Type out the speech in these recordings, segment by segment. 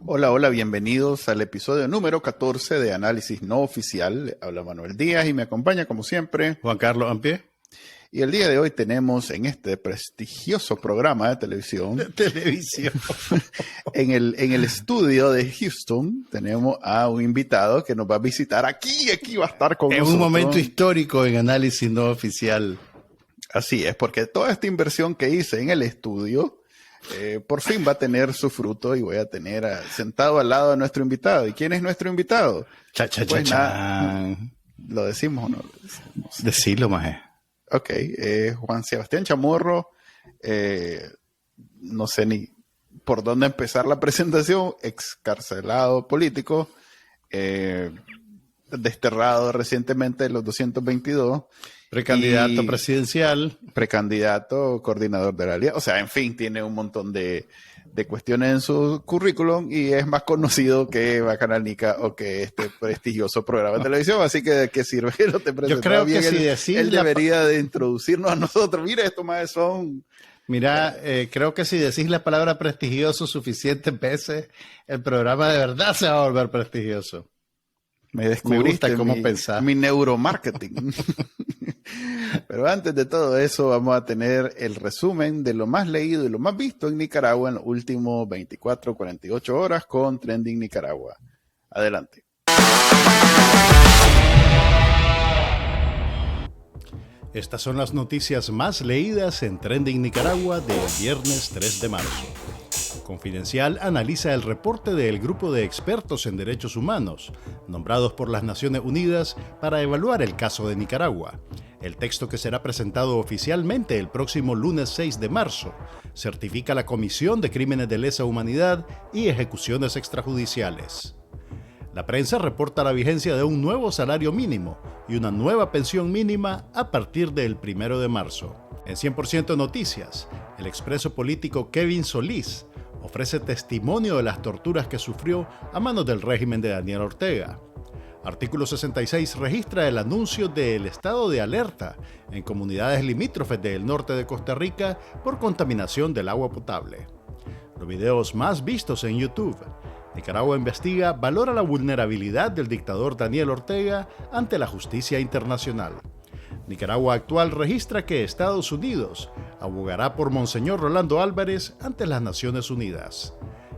Hola, hola, bienvenidos al episodio número 14 de Análisis No Oficial. Le habla Manuel Díaz y me acompaña, como siempre, Juan Carlos Ampie. Y el día de hoy tenemos en este prestigioso programa de televisión, en el estudio de Houston, tenemos a un invitado que nos va a visitar aquí va a estar con nosotros. En un momento histórico en Análisis No Oficial. Así es, porque toda esta inversión que hice en el estudio, por fin va a tener su fruto y voy a tener sentado al lado de nuestro invitado. ¿Y quién es nuestro invitado? ¿Lo decimos o no lo decimos? Decilo, maje. Ok, Juan Sebastián Chamorro, no sé ni por dónde empezar la presentación, excarcelado político, desterrado recientemente de los 222. Precandidato presidencial. Precandidato, coordinador de la alianza. O sea, en fin, tiene un montón de cuestiones en su currículum y es más conocido que Bacananica o que este prestigioso programa de televisión. Así que ¿de qué sirve que no te presentes? Yo creo que si decís él debería de introducirnos a nosotros. Mira, estos más son... Mira, creo que si decís la palabra prestigioso suficientes veces, el programa de verdad se va a volver prestigioso. Me descubriste cómo pensar. Mi neuromarketing. Pero antes de todo eso, vamos a tener el resumen de lo más leído y lo más visto en Nicaragua en los últimos 24, 48 horas con Trending Nicaragua. Adelante. Estas son las noticias más leídas en Trending Nicaragua del viernes 3 de marzo. Confidencial analiza el reporte del grupo de expertos en derechos humanos, nombrados por las Naciones Unidas para evaluar el caso de Nicaragua. El texto, que será presentado oficialmente el próximo lunes 6 de marzo, certifica la comisión de crímenes de lesa humanidad y ejecuciones extrajudiciales. La prensa reporta la vigencia de un nuevo salario mínimo y una nueva pensión mínima a partir del 1 de marzo. En 100% Noticias, el expreso político Kevin Solís ofrece testimonio de las torturas que sufrió a manos del régimen de Daniel Ortega. Artículo 66 registra el anuncio del estado de alerta en comunidades limítrofes del norte de Costa Rica por contaminación del agua potable. Los videos más vistos en YouTube. Nicaragua investiga, valora la vulnerabilidad del dictador Daniel Ortega ante la justicia internacional. Nicaragua Actual registra que Estados Unidos abogará por Monseñor Rolando Álvarez ante las Naciones Unidas.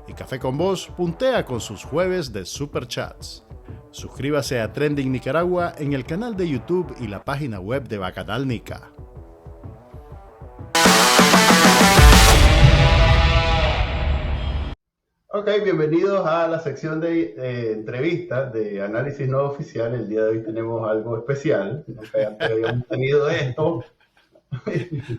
Y Café con Voz puntea con sus jueves de Superchats. Suscríbase a Trending Nicaragua en el canal de YouTube y la página web de Bacanal Nica. Ok, bienvenidos a la sección de entrevistas de Análisis No Oficial. El día de hoy tenemos algo especial. Nunca antes habíamos tenido esto.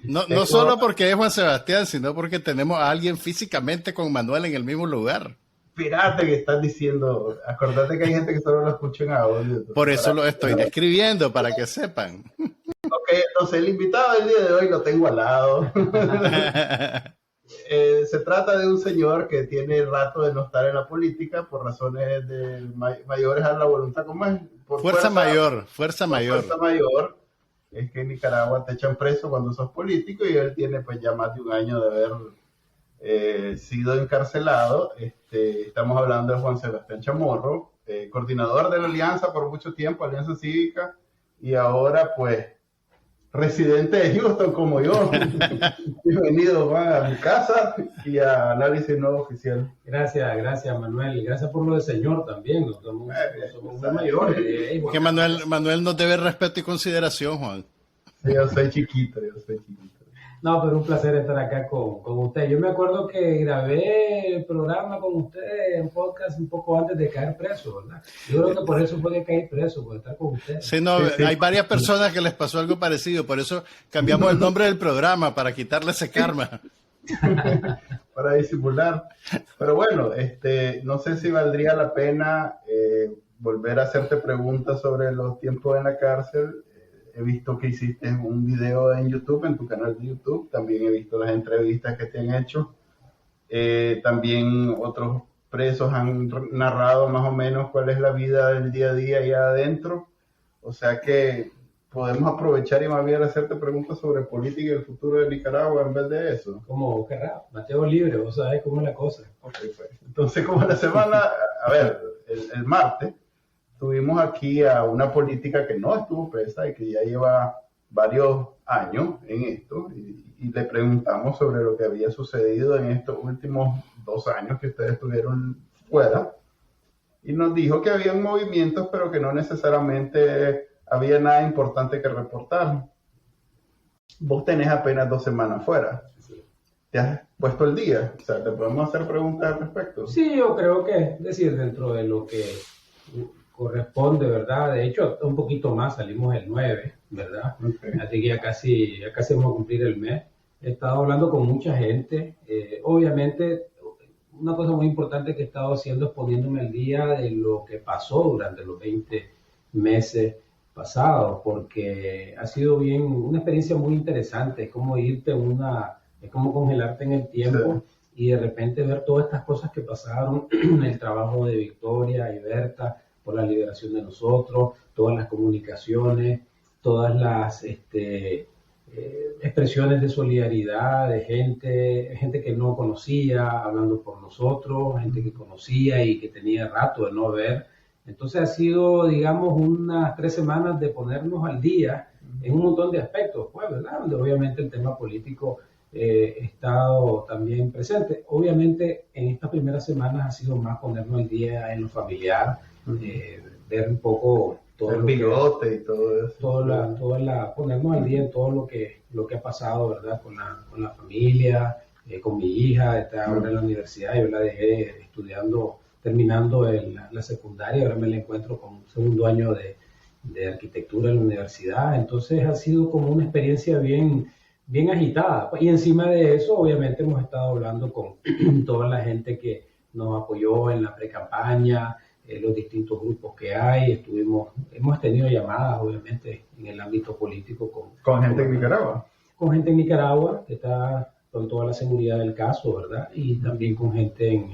No solo porque es Juan Sebastián, sino porque tenemos a alguien físicamente con Manuel en el mismo lugar. Pirate que estás diciendo. Acordate que hay gente que solo lo escucha en audio. Por eso lo estoy describiendo, para que sepan. Ok, entonces el invitado del día de hoy lo tengo al lado. Se trata de un señor que tiene rato de no estar en la política por razones mayores a la voluntad, ¿cómo es? Fuerza mayor. Fuerza mayor. Es que en Nicaragua te echan preso cuando sos político y él tiene pues ya más de un año de haber sido encarcelado. Estamos hablando de Juan Sebastián Chamorro, coordinador de la Alianza por mucho tiempo, Alianza Cívica, y ahora pues residente de Houston como yo. Bienvenido, Juan, a mi casa y a Análisis No Oficial. Gracias Manuel, gracias por lo de señor también, no somos muy mayores. Que Manuel nos debe respeto y consideración, Juan. Sí, yo soy chiquito. No, pero un placer estar acá con usted. Yo me acuerdo que grabé el programa con usted en podcast un poco antes de caer preso, ¿verdad? Yo creo que por eso fue que caí preso, por estar con usted. Sí, hay varias personas que les pasó algo parecido, por eso cambiamos el nombre del programa, para quitarle ese karma. Para disimular. Pero bueno, no sé si valdría la pena volver a hacerte preguntas sobre los tiempos en la cárcel. He visto que hiciste un video en YouTube, en tu canal de YouTube. También he visto las entrevistas que te han hecho. También otros presos han narrado más o menos cuál es la vida del día a día allá adentro. O sea que podemos aprovechar y más bien hacerte preguntas sobre política y el futuro de Nicaragua en vez de eso. Como querrá, Mateo libre, vos sabés cómo es la cosa. Ok, pues. Entonces, como la semana, a ver, el martes, tuvimos aquí a una política que no estuvo presa y que ya lleva varios años en esto, y le preguntamos sobre lo que había sucedido en estos últimos 2 años que ustedes estuvieron fuera, y nos dijo que había movimientos, pero que no necesariamente había nada importante que reportar. Vos tenés apenas 2 semanas fuera. ¿Te has puesto el día? O sea, ¿te podemos hacer preguntas al respecto? Sí, yo creo que, es decir, dentro de lo que corresponde, ¿verdad? De hecho, un poquito más, salimos el 9, ¿verdad? Okay. Así que ya casi vamos a cumplir el mes. He estado hablando con mucha gente. Obviamente, una cosa muy importante que he estado haciendo es poniéndome al día de lo que pasó durante los 20 meses pasados, porque ha sido una experiencia muy interesante. Es como es como congelarte en el tiempo. Sí. Y de repente ver todas estas cosas que pasaron, el trabajo de Victoria y Berta por la liberación de nosotros, todas las comunicaciones, todas las expresiones de solidaridad de gente que no conocía, hablando por nosotros, gente que conocía y que tenía rato de no ver. Entonces ha sido, digamos, unas 3 semanas de ponernos al día en un montón de aspectos, pues, ¿verdad? Donde obviamente el tema político he estado también presente. Obviamente en estas primeras semanas ha sido más ponernos al día en lo familiar, ver un poco todo el bigote y todo eso. Ponernos al día en todo lo que ha pasado, ¿verdad? Con la familia, con mi hija, está ahora en la universidad, yo la dejé estudiando, terminando la secundaria, ahora me la encuentro con un 2º año de arquitectura en la universidad. Entonces ha sido como una experiencia bien agitada, y encima de eso obviamente hemos estado hablando con toda la gente que nos apoyó en la pre-campaña, los distintos grupos que hay. Hemos tenido llamadas obviamente en el ámbito político con gente en Nicaragua. Con gente en Nicaragua que está con toda la seguridad del caso, ¿verdad? Y también con gente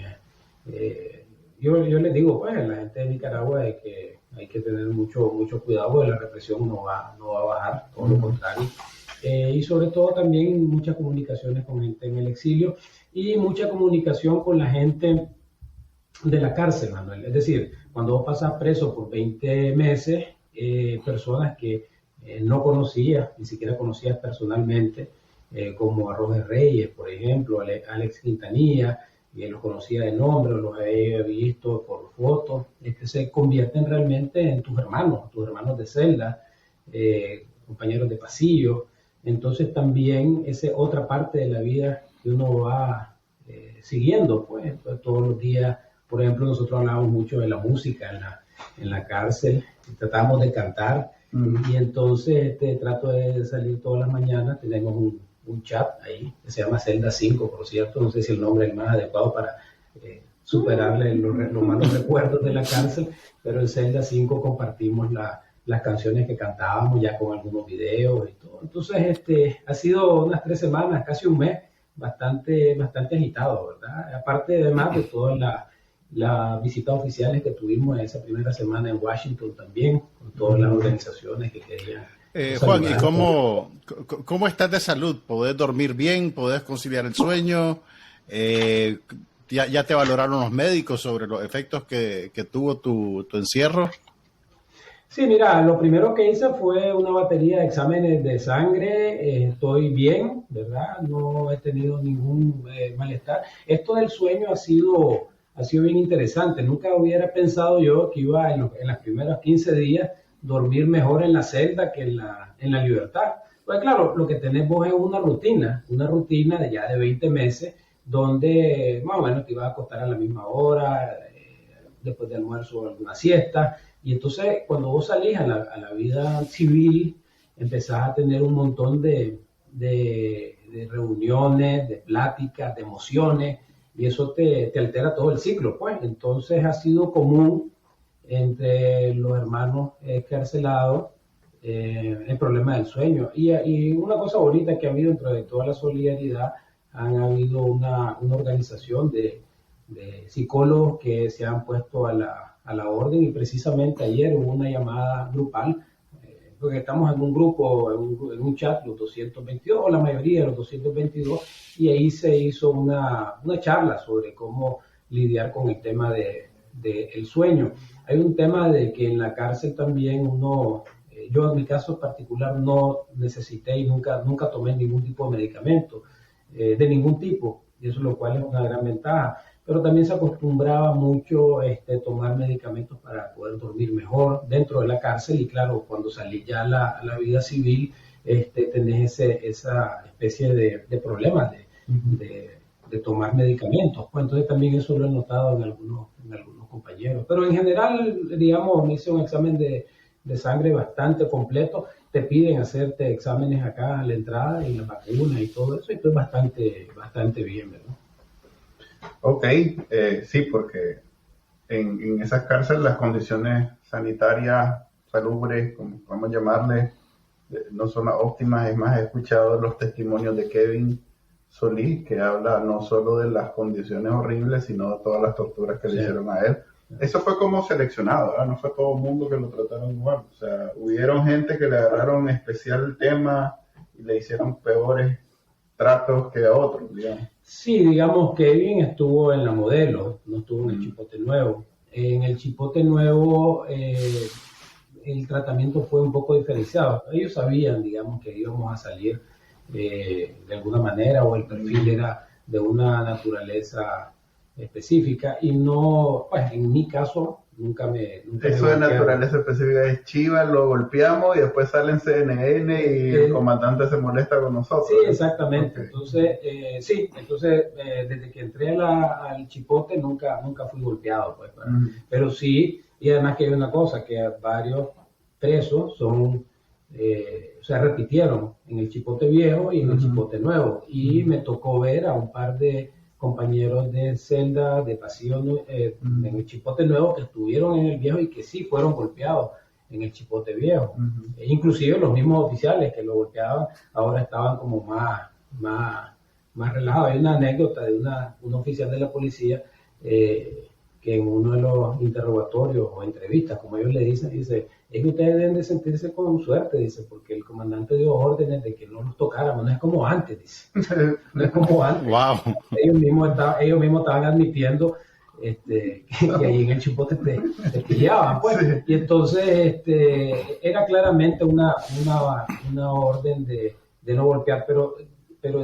yo les digo, pues, a la gente de Nicaragua de que hay que tener mucho cuidado, porque la represión no va a bajar, todo lo contrario. Y sobre todo también muchas comunicaciones con gente en el exilio y mucha comunicación con la gente de la cárcel, Manuel. Es decir, cuando vos pasas preso por 20 meses, personas que no conocías, ni siquiera conocías personalmente, como a Roger Reyes, por ejemplo, Alex Quintanilla, y los conocía de nombre, los había visto por fotos, se convierten realmente en tus hermanos de celda, compañeros de pasillo. Entonces también esa otra parte de la vida que uno va siguiendo, pues. Entonces, todos los días, por ejemplo, nosotros hablábamos mucho de la música en la cárcel, tratábamos de cantar, y entonces trato de salir todas las mañanas. Tenemos un chat ahí que se llama Celda 5, por cierto, no sé si el nombre es el más adecuado para superarle los malos recuerdos de la cárcel, pero en Celda 5 compartimos las canciones que cantábamos ya con algunos videos y todo. Entonces, ha sido unas 3 semanas, casi un mes, bastante agitado, ¿verdad? Aparte, además de todas las visitas oficiales que tuvimos en esa primera semana en Washington también, con todas las organizaciones que querían. Juan, ¿y cómo estás de salud? ¿Podés dormir bien? ¿Podés conciliar el sueño? ¿Ya te valoraron los médicos sobre los efectos que tuvo tu encierro? Sí, mira, lo primero que hice fue una batería de exámenes de sangre. Estoy bien, ¿verdad? No he tenido ningún malestar. Esto del sueño ha sido bien interesante. Nunca hubiera pensado yo que iba en los primeros 15 días dormir mejor en la celda que en la libertad. Pues claro, lo que tenés vos es una rutina de ya de 20 meses, donde más o menos te ibas a acostar a la misma hora, después de almuerzo alguna siesta, y entonces cuando vos salís a la vida civil, empezás a tener un montón de reuniones, de pláticas, de emociones, y eso te altera todo el ciclo, pues. Entonces ha sido común entre los hermanos carcelados el problema del sueño. Y una cosa bonita que ha habido dentro de toda la solidaridad, han habido una organización de psicólogos que se han puesto a la orden, y precisamente ayer hubo una llamada grupal, porque estamos en un grupo, en un chat, los 222, o la mayoría de los 222, y ahí se hizo una charla sobre cómo lidiar con el tema de el sueño. Hay un tema de que en la cárcel también uno, yo en mi caso particular no necesité y nunca tomé ningún tipo de medicamento, de ningún tipo, y eso lo cual es una gran ventaja. Pero también se acostumbraba mucho tomar medicamentos para poder dormir mejor dentro de la cárcel, y claro, cuando salí ya a la vida civil, tenés esa especie de problemas de tomar medicamentos. Pues entonces también eso lo he notado en algunos compañeros. Pero en general, digamos, me hice un examen de sangre bastante completo. Te piden hacerte exámenes acá a la entrada y la vacuna y todo eso, y estoy bastante bien, ¿verdad? Ok, sí, porque en esas cárceles las condiciones sanitarias, salubres, como podemos llamarle, no son las óptimas. Es más, he escuchado los testimonios de Kevin Solís, que habla no solo de las condiciones horribles, sino de todas las torturas que le hicieron a él. Eso fue como seleccionado, ¿verdad? No fue todo el mundo que lo trataron igual. O sea, hubieron gente que le agarraron especial el tema y le hicieron peores tratos que a otros, digamos. Sí, digamos, Kevin estuvo en la Modelo, no estuvo en el Chipote Nuevo. En el Chipote Nuevo el tratamiento fue un poco diferenciado. Ellos sabían, digamos, que íbamos a salir de alguna manera, o el perfil era de una naturaleza específica, y no, pues en mi caso nunca eso de naturaleza específica es chiva, lo golpeamos y después sale en CNN y el comandante se molesta con nosotros. Sí, exactamente. Okay. Entonces desde que entré al Chipote nunca fui golpeado, pues, pero sí, y además que hay una cosa, que varios presos se repitieron en el Chipote Viejo y en el Chipote Nuevo, y me tocó ver a un par de compañeros de celda, de pasillo en el Chipote Nuevo, que estuvieron en el Viejo y que sí fueron golpeados en el Chipote Viejo. Inclusive los mismos oficiales que lo golpeaban ahora estaban como más relajados. Hay una anécdota de un oficial de la policía que en uno de los interrogatorios o entrevistas, como ellos le dicen, dice: es que ustedes deben de sentirse con suerte, dice, porque el comandante dio órdenes de que no los tocáramos, no es como antes, dice. No es como antes. Wow. Ellos mismos estaban admitiendo que ahí en el Chipote te pillaban, pues. Sí. Y entonces era claramente una orden de no golpear, pero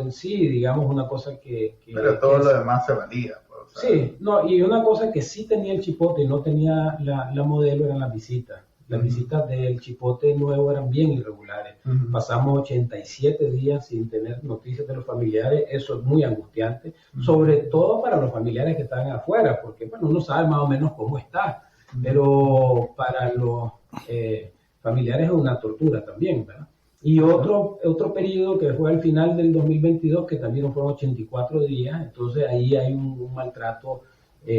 en sí, digamos, una cosa que pero todo lo demás se valía. Sí, no, y una cosa que sí tenía el Chipote y no tenía la Modelo eran las visitas. Las visitas del Chipote Nuevo eran bien irregulares. Pasamos 87 días sin tener noticias de los familiares. Eso es muy angustiante, sobre todo para los familiares que están afuera, porque bueno, uno sabe más o menos cómo está, pero para los familiares es una tortura también, ¿verdad? Y otro periodo que fue al final del 2022, que también fueron 84 días, entonces ahí hay un maltrato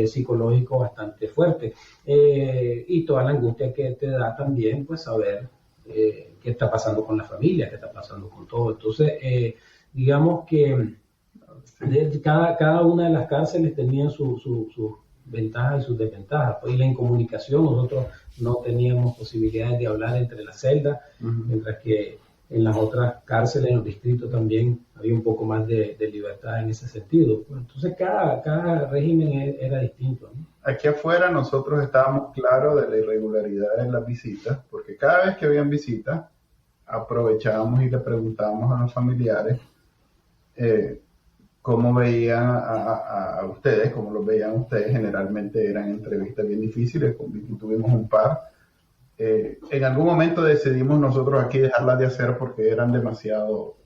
psicológico bastante fuerte, y toda la angustia que te da también, pues, saber qué está pasando con la familia, qué está pasando con todo. Entonces, digamos que cada una de las cárceles tenía sus ventajas y sus desventajas. Pues, y la incomunicación, nosotros no teníamos posibilidades de hablar entre las celdas, mientras que en las otras cárceles, en los distritos, también había un poco más de libertad en ese sentido. Entonces, cada régimen era distinto, ¿no? Aquí afuera nosotros estábamos claros de la irregularidad en las visitas, porque cada vez que habían visitas, aprovechábamos y le preguntábamos a los familiares cómo veían a ustedes, cómo los veían ustedes. Generalmente eran entrevistas bien difíciles, con Vicky tuvimos un par. En algún momento decidimos nosotros aquí dejarlas de hacer porque eran demasiado,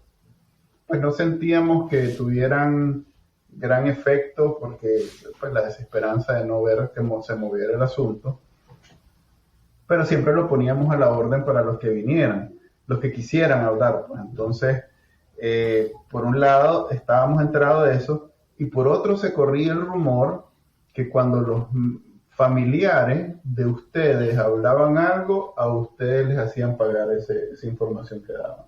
pues no sentíamos que tuvieran gran efecto, porque pues la desesperanza de no ver que se moviera el asunto, pero siempre lo poníamos a la orden para los que vinieran, los que quisieran hablar. Pues entonces, por un lado estábamos enterados de eso, y por otro se corría el rumor que cuando los familiares de ustedes hablaban algo, a ustedes les hacían pagar esa información que daban.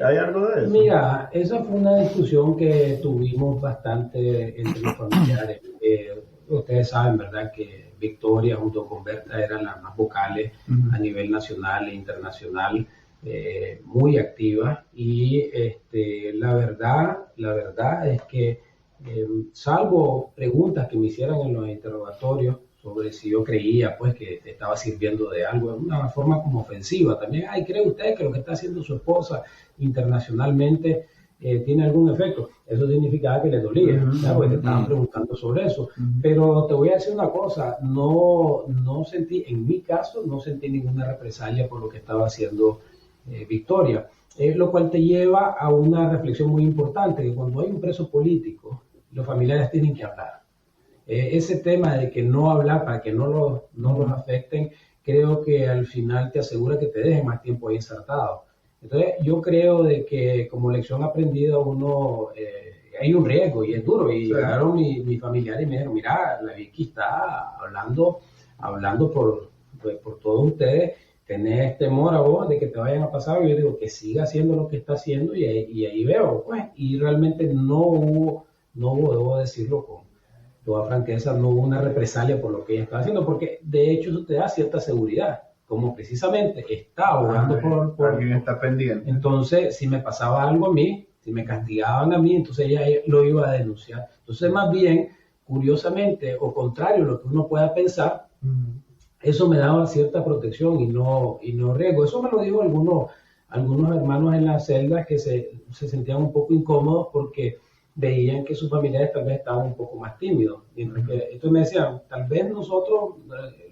¿Hay algo de eso? Mira, esa fue una discusión que tuvimos bastante entre los familiares. Ustedes saben, ¿verdad?, que Victoria junto con Berta eran las más vocales a nivel nacional e internacional, muy activas, y la verdad es que salvo preguntas que me hicieran en los interrogatorios sobre si yo creía pues que estaba sirviendo de algo, de una forma como ofensiva también. Ay, ¿cree usted que lo que está haciendo su esposa internacionalmente tiene algún efecto? Eso significaba que le dolía, porque te estaban preguntando sobre eso. Pero te voy a decir una cosa, no sentí, en mi caso, no sentí ninguna represalia por lo que estaba haciendo Victoria. Lo cual te lleva a una reflexión muy importante, que cuando hay un preso político, los familiares tienen que hablar. Ese tema de que no hablar para que no los afecten, creo que al final te asegura que te dejen más tiempo ahí insertado. Entonces, yo creo de que como lección aprendida uno, hay un riesgo y es duro. Y llegaron mi familiar y me dijeron, mira, la Vicky está hablando por todos ustedes, tenés temor a vos de que te vayan a pasar. Y yo digo que siga haciendo lo que está haciendo y ahí veo, pues. Y realmente no hubo, debo decirlo con toda franqueza, no hubo una represalia por lo que ella estaba haciendo, porque de hecho eso te da cierta seguridad, como precisamente está abogando por alguien está pendiente. Entonces, si me pasaba algo a mí, si me castigaban a mí, entonces ella lo iba a denunciar. Entonces, más bien, curiosamente, o contrario a lo que uno pueda pensar, eso me daba cierta protección y no riesgo. Eso me lo dijo algunos hermanos en las celdas que se sentían un poco incómodos porque veían que sus familiares tal vez estaban un poco más tímidos. Entonces me decían, tal vez nosotros,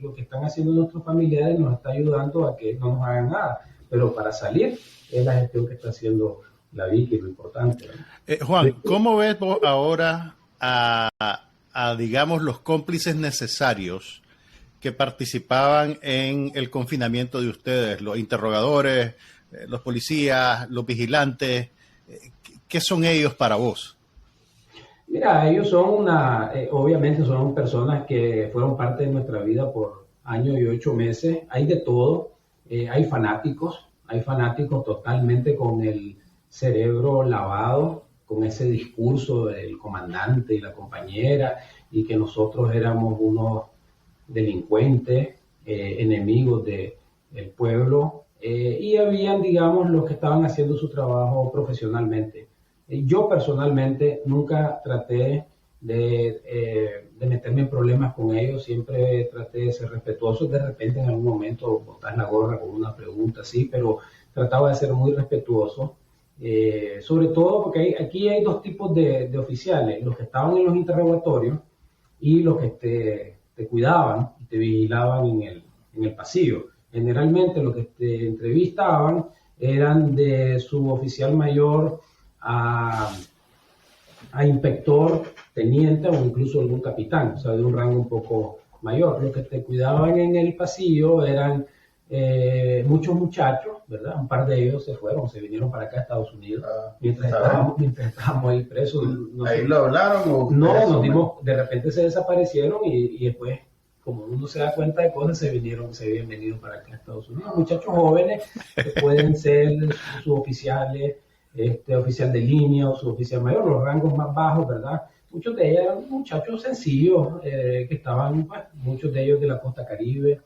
lo que están haciendo nuestros familiares nos está ayudando a que no nos hagan nada, pero para salir es la gestión que está haciendo la Vicky, lo importante. Juan, ¿cómo ves vos ahora a digamos, los cómplices necesarios que participaban en el confinamiento de ustedes, los interrogadores, los policías, los vigilantes? ¿Qué son ellos para vos? Mira, ellos son obviamente son personas que fueron parte de nuestra vida por años y 8 meses. Hay de todo, hay fanáticos totalmente con el cerebro lavado, con ese discurso del comandante y la compañera, y que nosotros éramos unos delincuentes, enemigos del pueblo, y habían, digamos, los que estaban haciendo su trabajo profesionalmente. Yo personalmente nunca traté de meterme en problemas con ellos, siempre traté de ser respetuoso. De repente en algún momento botas la gorra con una pregunta, sí, pero trataba de ser muy respetuoso, sobre todo porque aquí hay dos tipos de oficiales, los que estaban en los interrogatorios y los que te cuidaban y te vigilaban en el pasillo. Generalmente los que te entrevistaban eran de suboficial mayor a inspector, teniente o incluso algún capitán, o sea, de un rango un poco mayor. Los que te cuidaban en el pasillo eran muchos muchachos, ¿verdad? Un par de ellos se vinieron para acá a Estados Unidos mientras estábamos ahí presos. ¿Ahí lo hablaron o...? No, nos dimos, de repente se desaparecieron y después, como uno se da cuenta de cosas, se habían venido para acá a Estados Unidos. Muchachos jóvenes que pueden ser suboficiales, oficial de línea o suboficial mayor, los rangos más bajos, ¿verdad? Muchos de ellos eran muchachos sencillos que estaban, pues, muchos de ellos de la costa Caribe,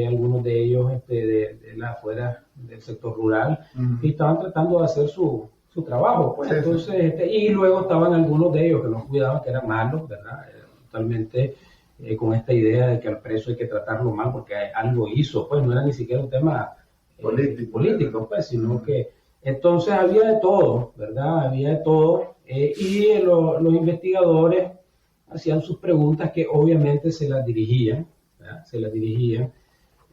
algunos de ellos de afuera del sector rural, y estaban tratando de hacer su trabajo, pues. Sí, entonces, y luego estaban algunos de ellos que nos cuidaban, que eran malos, ¿verdad? Totalmente con esta idea de que al preso hay que tratarlo mal porque algo hizo, pues no era ni siquiera un tema político, pues, sino que entonces había de todo, ¿verdad? Había de todo, y los investigadores hacían sus preguntas que obviamente se las dirigían, ¿verdad?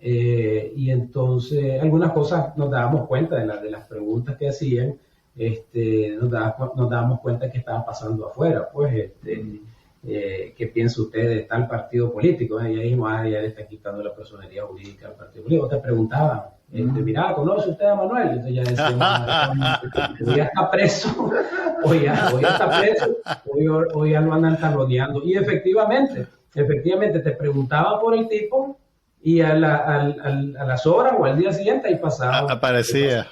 Y entonces algunas cosas nos dábamos cuenta de las preguntas que hacían, nos dábamos cuenta que estaba pasando afuera, pues, ¿qué piensa usted de tal partido político? Y ahí ya le está quitando la personería jurídica al partido político. Te preguntaban, mira, ¿conoce usted a Manuel? Entonces ya decíamos, hoy ya está preso, hoy ya está preso, hoy ya lo andan taloneando. Y efectivamente te preguntaban por el tipo y a las horas o al día siguiente ahí pasaba. Aparecía.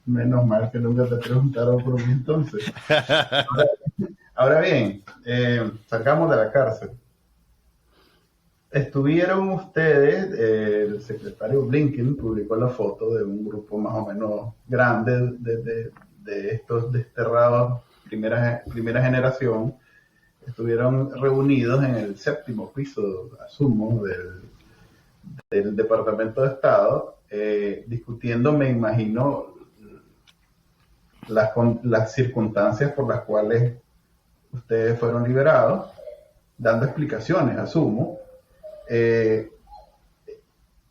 Menos mal que nunca te preguntaron por mí entonces. Ahora bien, sacamos de la cárcel. Estuvieron ustedes, el secretario Blinken publicó la foto de un grupo más o menos grande de estos desterrados primera generación, estuvieron reunidos en el 7º piso, asumo, del Departamento de Estado, discutiendo, me imagino, las circunstancias por las cuales ustedes fueron liberados, dando explicaciones, asumo.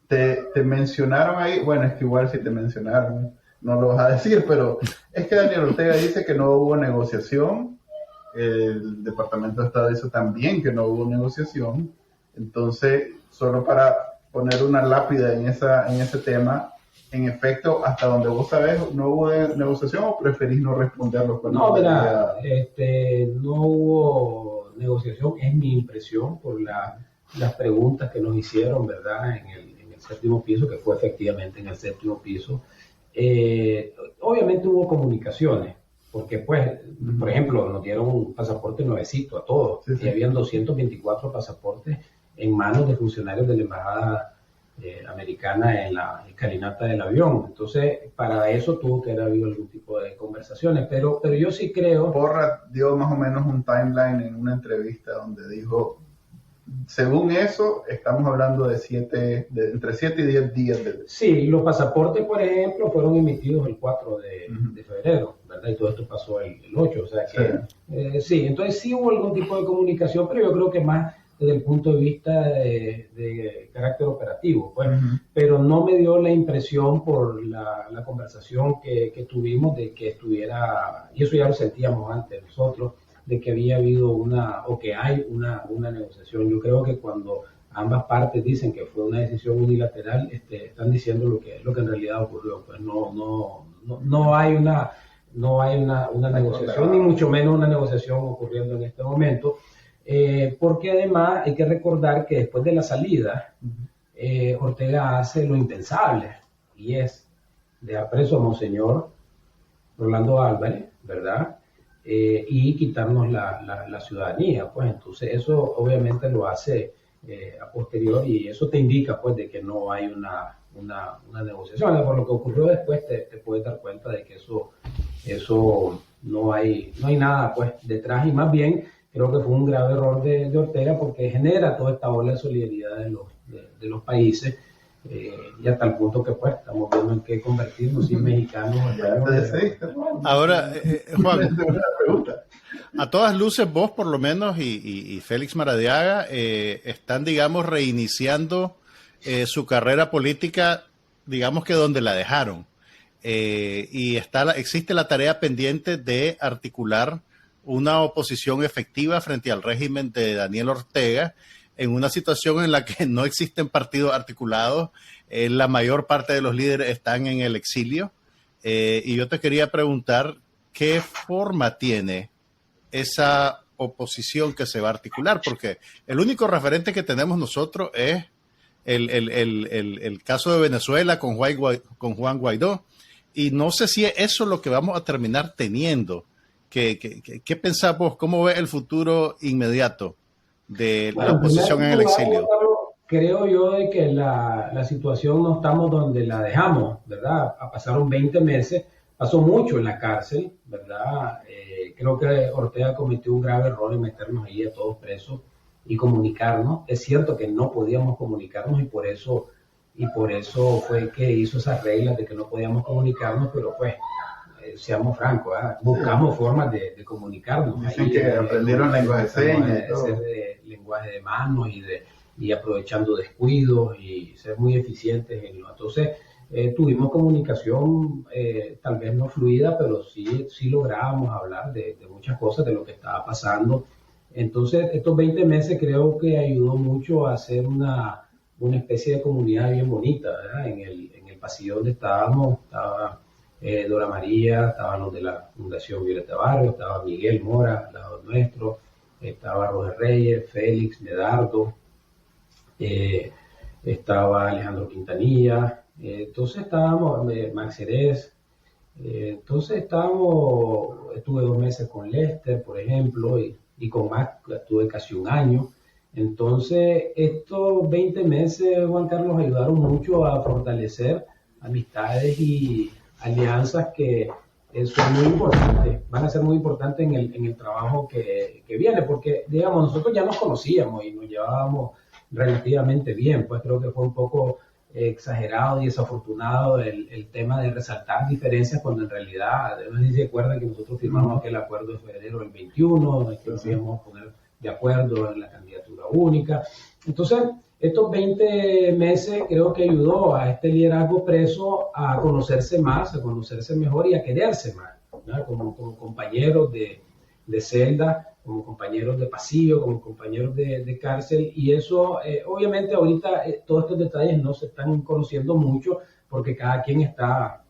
Te mencionaron ahí, bueno, es que igual si te mencionaron, no lo vas a decir, pero es que Daniel Ortega dice que no hubo negociación, el Departamento de Estado dice también que no hubo negociación, entonces, solo para poner una lápida en ese tema, en efecto, hasta donde vos sabés, ¿no hubo negociación o preferís no responderlo? No, mira, no hubo negociación, es mi impresión por las preguntas que nos hicieron, ¿verdad? En el 7º piso, que fue efectivamente en el 7º piso. Obviamente hubo comunicaciones, porque pues, por ejemplo, nos dieron un pasaporte nuevecito a todos, y habían 224 pasaportes en manos de funcionarios de la embajada americana en la escalinata del avión. Entonces, para eso tuvo que haber habido algún tipo de conversaciones, pero yo sí creo... Porra dio más o menos un timeline en una entrevista donde dijo, según eso, estamos hablando de entre 7 y 10 días. Sí, los pasaportes, por ejemplo, fueron emitidos el 4 de febrero, ¿verdad? Y todo esto pasó el 8, o sea que... sí, entonces sí hubo algún tipo de comunicación, pero yo creo que más desde el punto de vista de carácter operativo, pues, pero no me dio la impresión por la conversación que tuvimos de que estuviera, y eso ya lo sentíamos antes nosotros, de que había habido o que hay una negociación. Yo creo que cuando ambas partes dicen que fue una decisión unilateral, están diciendo lo que en realidad ocurrió, pues no hay una negociación, ni mucho menos una negociación ocurriendo en este momento. Porque además hay que recordar que después de la salida, Ortega hace lo impensable, y es dejar preso a Monseñor Rolando Álvarez, ¿verdad? Y quitarnos la ciudadanía, pues entonces eso obviamente lo hace a posterior, y eso te indica pues de que no hay una negociación. Por lo que ocurrió después te puedes dar cuenta de que eso no hay nada pues detrás, y más bien creo que fue un grave error de Ortega, porque genera toda esta ola de solidaridad de los países, y hasta el punto que pues estamos viendo en qué convertirnos, si mexicanos o españoles. Ahora, Juan, a todas luces vos por lo menos y Félix Maradiaga están, digamos, reiniciando su carrera política, digamos que donde la dejaron, y existe la tarea pendiente de articular una oposición efectiva frente al régimen de Daniel Ortega, en una situación en la que no existen partidos articulados, la mayor parte de los líderes están en el exilio, y yo te quería preguntar qué forma tiene esa oposición que se va a articular, porque el único referente que tenemos nosotros es el caso de Venezuela con Juan Guaidó, y no sé si es eso lo que vamos a terminar teniendo. ¿Qué pensás vos? ¿Cómo ves el futuro inmediato de la oposición en el exilio? Creo yo de que la situación no estamos donde la dejamos, ¿verdad? Pasaron 20 meses, pasó mucho en la cárcel, ¿verdad? Creo que Ortega cometió un grave error en meternos ahí a todos presos y comunicarnos. Es cierto que no podíamos comunicarnos, y por eso fue que hizo esas reglas de que no podíamos comunicarnos, pero pues... seamos francos, buscamos formas de comunicarnos. Dicen ahí, que aprendieron lenguaje de señas, hacer lenguaje de manos y aprovechando descuidos y ser muy eficientes en lo. Entonces tuvimos comunicación tal vez no fluida, pero sí lográbamos hablar de muchas cosas, de lo que estaba pasando. Entonces estos 20 meses creo que ayudó mucho a hacer una especie de comunidad bien bonita, ¿verdad? En el pasillo donde estábamos estaba Dora María, estaban los de la Fundación Violeta Barrio, estaba Miguel Mora, al lado nuestro, estaba Roger Reyes, Félix, Medardo, estaba Alejandro Quintanilla, entonces estábamos, Max Jerez, entonces estuve 2 meses con Lester, por ejemplo, y con Max estuve casi 1 año. Entonces estos 20 meses, Juan Carlos, ayudaron mucho a fortalecer amistades y alianzas que son muy importantes, van a ser muy importantes en el trabajo que viene, porque, digamos, nosotros ya nos conocíamos y nos llevábamos relativamente bien, pues creo que fue un poco exagerado y desafortunado el tema de resaltar diferencias cuando en realidad, no sé si se acuerdan que nosotros firmamos aquel acuerdo de febrero del 21, en el que nos íbamos a poner de acuerdo en la candidatura única. Entonces, estos 20 meses creo que ayudó a este liderazgo preso a conocerse más, a conocerse mejor y a quererse más, ¿no? Como compañeros de celda, como compañeros de pasillo, como compañeros de cárcel, y eso, obviamente ahorita todos estos detalles no se están conociendo mucho porque cada quien está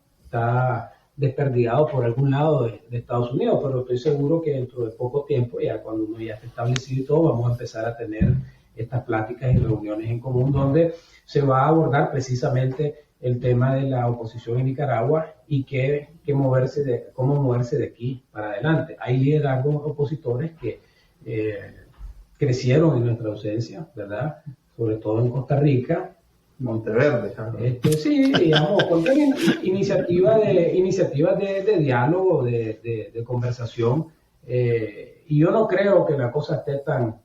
desperdigado por algún lado de Estados Unidos, pero estoy seguro que dentro de poco tiempo, ya cuando uno ya esté establecido y todo, vamos a empezar a tener estas pláticas y reuniones en común donde se va a abordar precisamente el tema de la oposición en Nicaragua y cómo moverse de aquí para adelante. Hay liderazgos opositores que crecieron en nuestra ausencia, ¿verdad? Sobre todo en Costa Rica. Monteverde. Sí, digamos, cualquier iniciativas de diálogo, de conversación. Y yo no creo que la cosa esté tan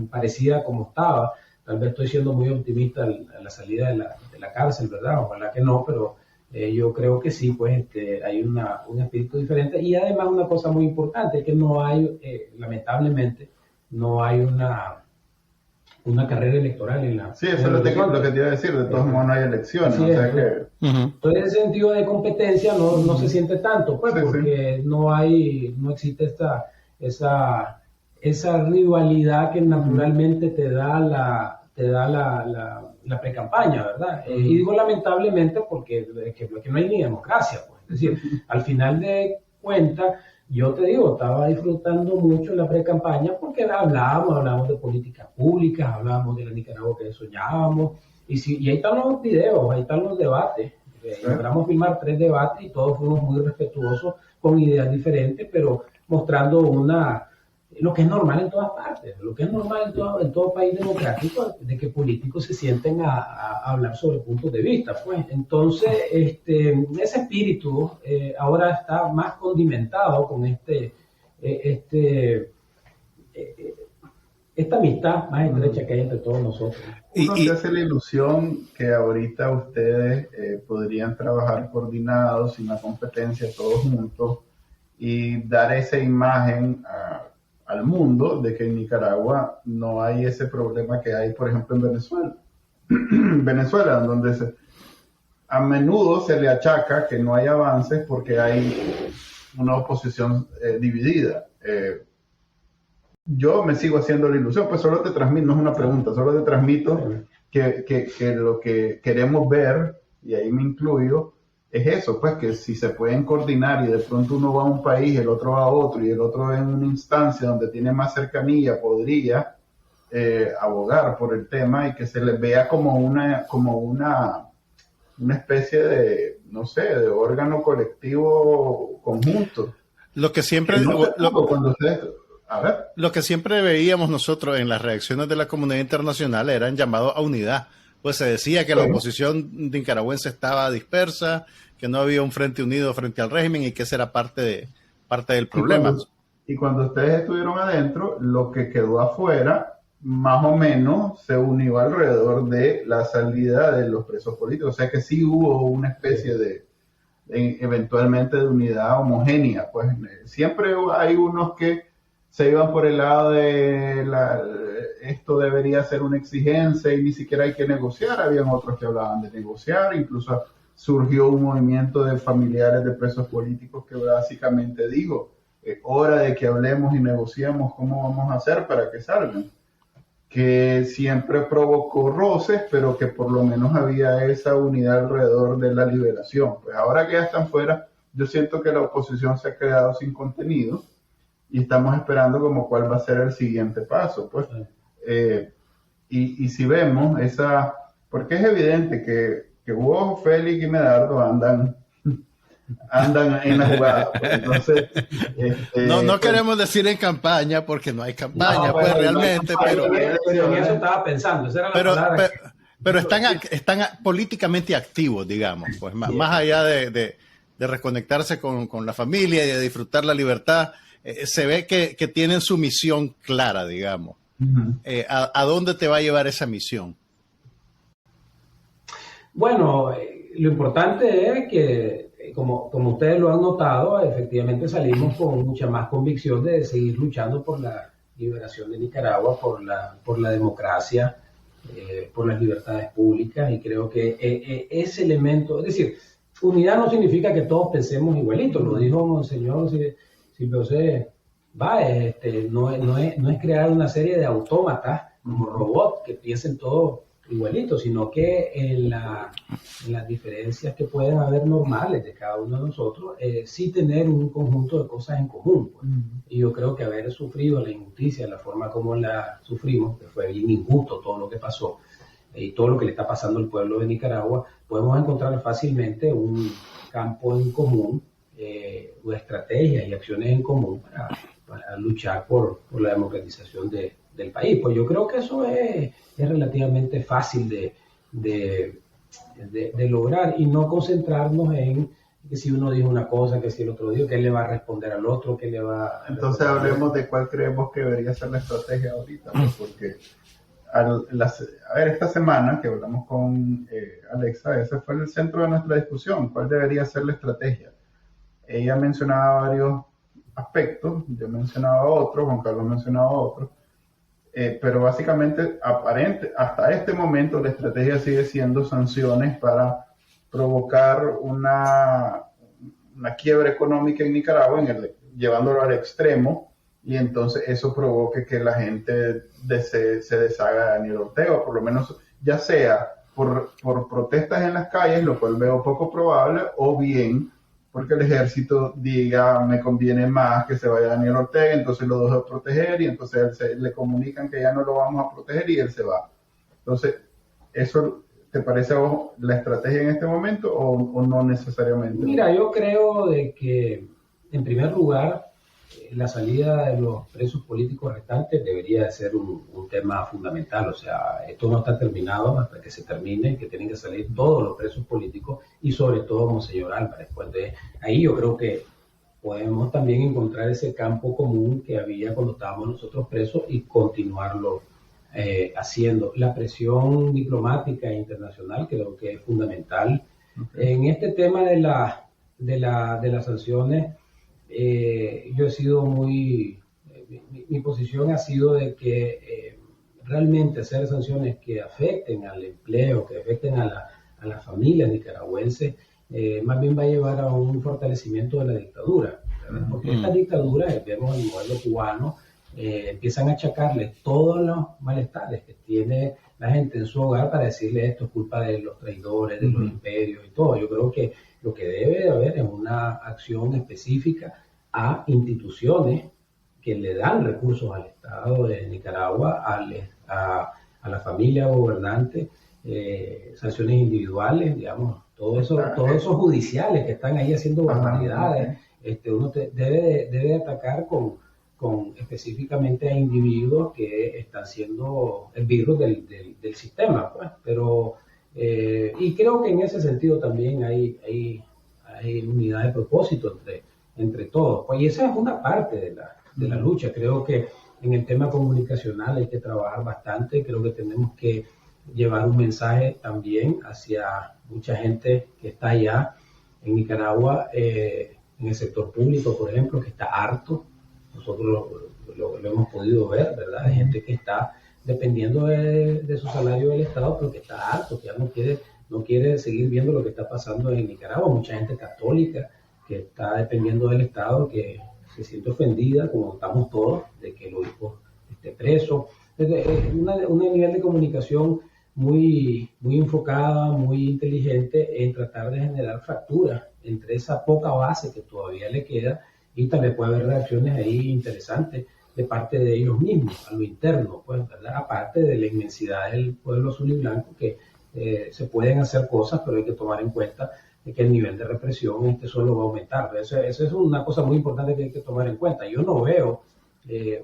parecida como estaba. Tal vez estoy siendo muy optimista a la salida de la cárcel, ¿verdad? Ojalá que no, pero yo creo que sí, pues hay un espíritu diferente. Y además una cosa muy importante es que no hay, lamentablemente, no hay una carrera electoral en la... Sí, eso es lo que te iba a decir, de todos modos no hay elecciones. Sí, o sea que... Entonces, en ese sentido de competencia no se siente tanto, pues, porque sí. No existe esa rivalidad que naturalmente te da la pre-campaña, ¿verdad? Y digo lamentablemente porque que no hay ni democracia, pues. Es decir, al final de cuentas, yo te digo, estaba disfrutando mucho la pre-campaña porque hablábamos de políticas públicas, hablábamos de la Nicaragua que soñábamos, y ahí están los videos, ahí están los debates. Logramos filmar 3 debates y todos fuimos muy respetuosos, con ideas diferentes, pero mostrando lo que es normal en todas partes, lo que es normal en todo país democrático, de que políticos se sienten a hablar sobre puntos de vista. Pues entonces, ese espíritu ahora está más condimentado con esta amistad más estrecha que hay entre todos nosotros. Uno se hace la ilusión que ahorita ustedes podrían trabajar coordinados, sin la competencia, todos juntos, y dar esa imagen al mundo de que en Nicaragua no hay ese problema que hay, por ejemplo, en Venezuela. Venezuela, donde a menudo se le achaca que no hay avances porque hay una oposición dividida. Yo me sigo haciendo la ilusión, pues solo te transmito, no es una pregunta, solo te transmito que lo que queremos ver, y ahí me incluyo, es eso, pues que si se pueden coordinar y de pronto uno va a un país, el otro va a otro y el otro en una instancia donde tiene más cercanía, podría abogar por el tema y que se les vea como una especie de, no sé, de órgano colectivo conjunto. Lo que siempre... Lo que siempre veíamos nosotros en las reacciones de la comunidad internacional eran llamados a unidad. Pues se decía que la oposición nicaragüense estaba dispersa, que no había un frente unido frente al régimen y que esa era parte del problema. Y cuando ustedes estuvieron adentro, lo que quedó afuera, más o menos, se unió alrededor de la salida de los presos políticos. O sea que sí hubo una especie de eventualmente de unidad homogénea. Pues siempre hay unos que se iban por el lado de esto debería ser una exigencia y ni siquiera hay que negociar. Habían otros que hablaban de negociar, incluso surgió un movimiento de familiares de presos políticos que básicamente digo, hora de que hablemos y negociemos cómo vamos a hacer para que salgan. Que siempre provocó roces, pero que por lo menos había esa unidad alrededor de la liberación. Pues ahora que ya están fuera, yo siento que la oposición se ha quedado sin contenido y estamos esperando como cuál va a ser el siguiente paso, pues. Y si vemos porque es evidente que vos, Félix y Medardo andan en la jugada, pues. Entonces, no queremos decir en campaña porque no hay campaña, pues realmente, pero en eso estaba pensando, esa era la palabra. Pero están políticamente activos, digamos, pues más allá de de reconectarse con la familia y de disfrutar la libertad, se ve que tienen su misión clara, digamos. Ujú. ¿A dónde te va a llevar esa misión? Bueno, lo importante es que, como ustedes lo han notado, efectivamente salimos con mucha más convicción de seguir luchando por la liberación de Nicaragua, por la democracia, por las libertades públicas, y creo que ese elemento, es decir, unidad no significa que todos pensemos igualito, lo dijo Monseñor Silvio José Báez, no es crear una serie de autómatas como robots que piensen todos igualito, sino que en las diferencias que pueden haber normales de cada uno de nosotros, sí tener un conjunto de cosas en común. Pues. Y yo creo que haber sufrido la injusticia, la forma como la sufrimos, que fue bien injusto todo lo que pasó, y todo lo que le está pasando al pueblo de Nicaragua, podemos encontrar fácilmente un campo en común, o estrategias y acciones en común para luchar por la democratización del país. Pues yo creo que eso es relativamente fácil de lograr, y no concentrarnos en que si uno dijo una cosa, que si el otro dijo, que le va a responder al otro, que le va a... Entonces hablemos de cuál creemos que debería ser la estrategia ahorita, pues, porque a ver, esta semana que hablamos con Alexa, ese fue el centro de nuestra discusión, cuál debería ser la estrategia. Ella mencionaba varios aspectos, yo mencionaba otros, Juan Carlos mencionaba otros, pero básicamente hasta este momento la estrategia sigue siendo sanciones para provocar una quiebra económica en Nicaragua, llevándolo al extremo, y entonces eso provoque que la gente se deshaga de Daniel Ortega, por lo menos ya sea por protestas en las calles, lo cual veo poco probable, o bien porque el ejército diga, me conviene más que se vaya Daniel Ortega, entonces lo dejo de proteger, y entonces le comunican que ya no lo vamos a proteger y él se va. Entonces, ¿eso te parece a vos la estrategia en este momento o no necesariamente? Mira, yo creo de que, en primer lugar, la salida de los presos políticos restantes debería de ser un tema fundamental. O sea, esto no está terminado hasta que se termine, que tienen que salir todos los presos políticos, y sobre todo Monseñor Álvarez. Pues de ahí yo creo que podemos también encontrar ese campo común que había cuando estábamos nosotros presos y continuarlo haciendo. La presión diplomática e internacional creo que es fundamental. Okay. En este tema de las sanciones, yo he sido mi posición ha sido de que realmente hacer sanciones que afecten al empleo, que afecten a las familias nicaragüenses, más bien va a llevar a un fortalecimiento de la dictadura, ¿verdad? Porque estas dictaduras, vemos el modelo cubano, empiezan a achacarle todos los malestares que tiene la gente en su hogar para decirle esto es culpa de los traidores, de los imperios y todo. Yo creo que lo que debe de haber es una acción específica a instituciones que le dan recursos al Estado de Nicaragua, a la familia gobernante, sanciones individuales, digamos, todos esos judiciales que están ahí haciendo barbaridades. Uno debe atacar con específicamente a individuos que están siendo el virus del sistema, pues. Pero y creo que en ese sentido también hay unidad de propósito entre todos. Pues, y esa es una parte de la lucha. Creo que en el tema comunicacional hay que trabajar bastante. Creo que tenemos que llevar un mensaje también hacia mucha gente que está allá en Nicaragua, en el sector público, por ejemplo, que está harto. Nosotros lo hemos podido ver, ¿verdad? Hay gente que está dependiendo de su salario del Estado, pero que está harto, que ya no quiere seguir viendo lo que está pasando en Nicaragua. Mucha gente católica que está dependiendo del Estado, que se siente ofendida, como estamos todos, de que el obispo esté preso. Un nivel de comunicación muy enfocada, muy inteligente en tratar de generar fracturas entre esa poca base que todavía le queda, y también puede haber reacciones ahí interesantes de parte de ellos mismos, a lo interno, pues, ¿verdad? Aparte de la inmensidad del pueblo azul y blanco, que se pueden hacer cosas, pero hay que tomar en cuenta de que el nivel de represión solo va a aumentar. Eso es una cosa muy importante que hay que tomar en cuenta. Yo no veo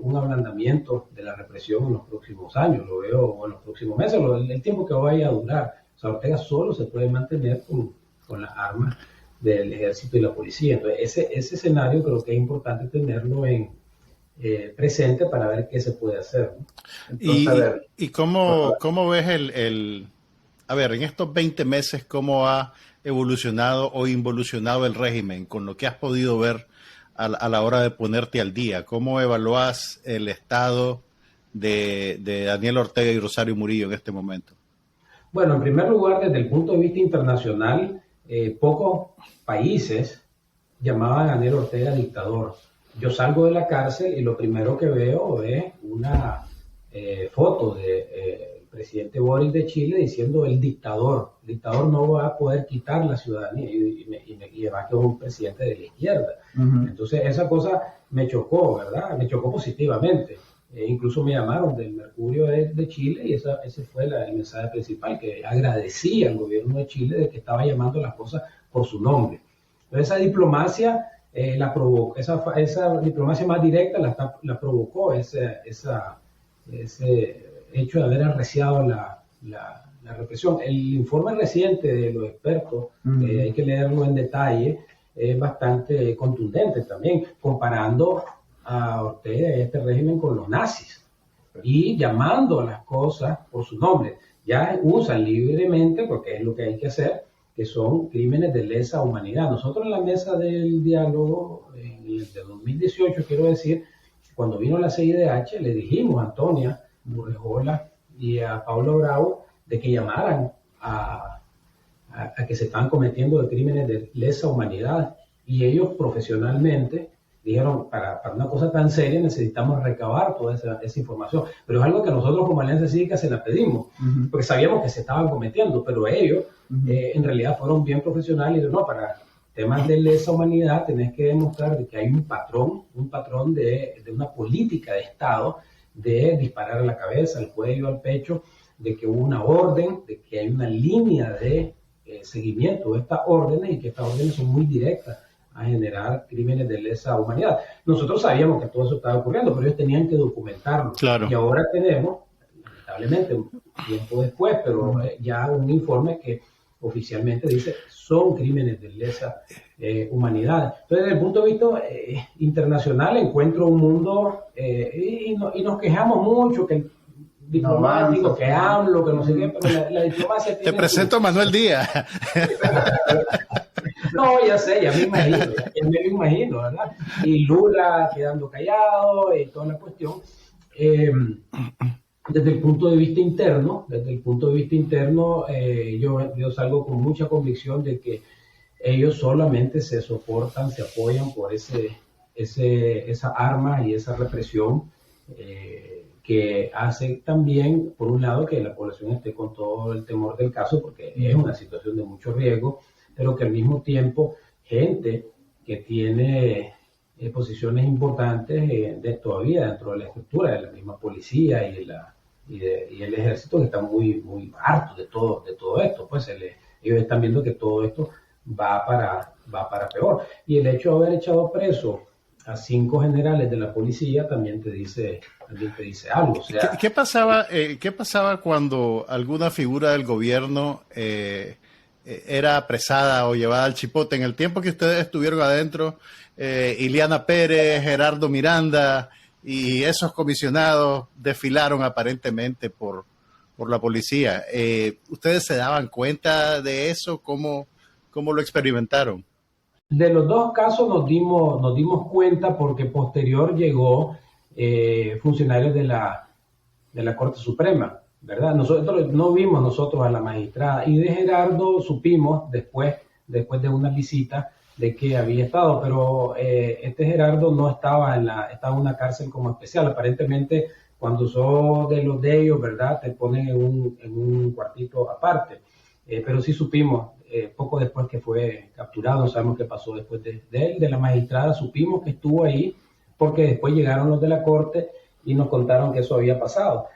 un ablandamiento de la represión en los próximos años, lo veo en los próximos meses, el tiempo que vaya a durar. O sea, Ortega solo se puede mantener con las armas del ejército y la policía. Entonces, ese escenario creo que es importante tenerlo presente para ver qué se puede hacer, ¿no? Entonces, ¿Y cómo ves a ver, en estos 20 meses, cómo ha evolucionado o involucionado el régimen con lo que has podido ver a la hora de ponerte al día? ¿Cómo evalúas el estado de Daniel Ortega y Rosario Murillo en este momento? Bueno, en primer lugar, desde el punto de vista internacional, pocos países llamaban a Daniel Ortega dictador. Yo salgo de la cárcel y lo primero que veo es una foto del presidente Boric de Chile diciendo el dictador no va a poder quitar la ciudadanía y además que es un presidente de la izquierda. Entonces esa cosa me chocó, ¿verdad? Me chocó positivamente. Incluso me llamaron del Mercurio de Chile y ese fue el mensaje principal, que agradecía al gobierno de Chile de que estaba llamando las cosas por su nombre. Entonces esa diplomacia la provocó, esa diplomacia más directa la provocó ese hecho de haber arreciado la represión. El informe reciente de los expertos, hay que leerlo en detalle, es bastante contundente también, comparando a Ortega y este régimen con los nazis y llamando a las cosas por su nombre. Ya usan libremente, porque es lo que hay que hacer, que son crímenes de lesa humanidad. Nosotros en la mesa del diálogo de 2018, quiero decir, cuando vino la CIDH, le dijimos a Antonia Urrejola y a Pablo Bravo de que llamaran a que se están cometiendo de crímenes de lesa humanidad, y ellos profesionalmente dijeron, para una cosa tan seria necesitamos recabar toda esa información, pero es algo que nosotros como Alianza Cívica se la pedimos, porque sabíamos que se estaban cometiendo, pero ellos en realidad fueron bien profesionales y dijeron, no, para temas de lesa humanidad tenés que demostrar de que hay un patrón de una política de Estado de disparar a la cabeza, al cuello, al pecho, de que hubo una orden, de que hay una línea de seguimiento de estas órdenes y que estas órdenes son muy directas a generar crímenes de lesa humanidad. Nosotros sabíamos que todo eso estaba ocurriendo, pero ellos tenían que documentarlo. Claro. Y ahora tenemos, lamentablemente, un tiempo después, pero ya un informe que oficialmente dice son crímenes de lesa humanidad. Entonces, desde el punto de vista internacional, encuentro un mundo y nos quejamos mucho que el diplomático, que hablo, que no sé qué, pero la diplomacia tiene... Te presento a Manuel Díaz. No, ya sé, ya me imagino, ¿verdad? Y Lula quedando callado y toda la cuestión. Desde el punto de vista interno, yo salgo con mucha convicción de que ellos solamente se soportan, se apoyan por esa arma y esa represión que hace también, por un lado, que la población esté con todo el temor del caso, porque es una situación de mucho riesgo, pero que al mismo tiempo gente que tiene posiciones importantes todavía dentro de la estructura de la misma policía y el ejército, que están muy, muy hartos de todo esto, pues ellos están viendo que todo esto va para peor. Y el hecho de haber echado preso a 5 generales de la policía también te dice algo. O sea, ¿Qué pasaba cuando alguna figura del gobierno era apresada o llevada al chipote? En el tiempo que ustedes estuvieron adentro, Ileana Pérez, Gerardo Miranda y esos comisionados desfilaron aparentemente por la policía. ¿Ustedes se daban cuenta de eso? ¿Cómo lo experimentaron? De los dos casos nos dimos cuenta, porque posterior llegó funcionarios de la Corte Suprema, ¿verdad? Nosotros no vimos a la magistrada, y de Gerardo supimos después de una visita de que había estado, pero este Gerardo no estaba estaba en una cárcel como especial. Aparentemente, cuando sos de los de ellos, ¿verdad?, te ponen en un cuartito aparte, pero sí supimos poco después que fue capturado. No sabemos qué pasó después de él. De la magistrada supimos que estuvo ahí, porque después llegaron los de la corte y nos contaron que eso había pasado.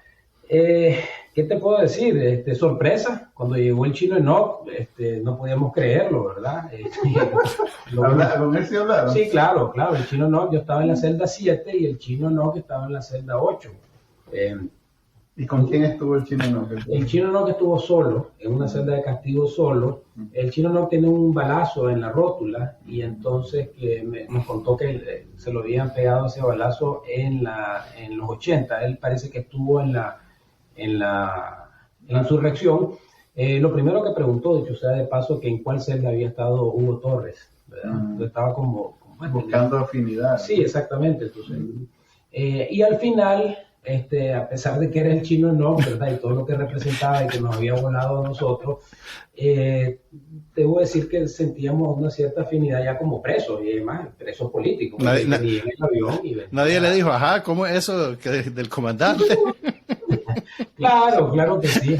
¿Qué te puedo decir? Sorpresa, cuando llegó el chino Enoch, no podíamos creerlo, ¿verdad? ¿Con él sí hablaron? Sí, claro, el chino Enoch, yo estaba en la celda 7 y el chino Enoch estaba en la celda 8. ¿Y con quién estuvo el Chino Enoch? El Chino Enoch estuvo solo, en una celda de castigo solo. El Chino Enoch tiene un balazo en la rótula y entonces nos contó que se lo habían pegado ese balazo en los 80. Él parece que estuvo en la insurrección. Lo primero que preguntó, dicho sea de paso, que en cuál celda había estado Hugo Torres, ¿verdad? Estaba como buscando afinidad. Sí, exactamente. Entonces, y al final, a pesar de que era el Chino Enoch, ¿verdad? Y todo lo que representaba y que nos había volado a nosotros, debo decir que sentíamos una cierta afinidad ya como presos, y además presos políticos. Nadie Le dijo, ajá, ¿cómo es eso del comandante? Claro que sí.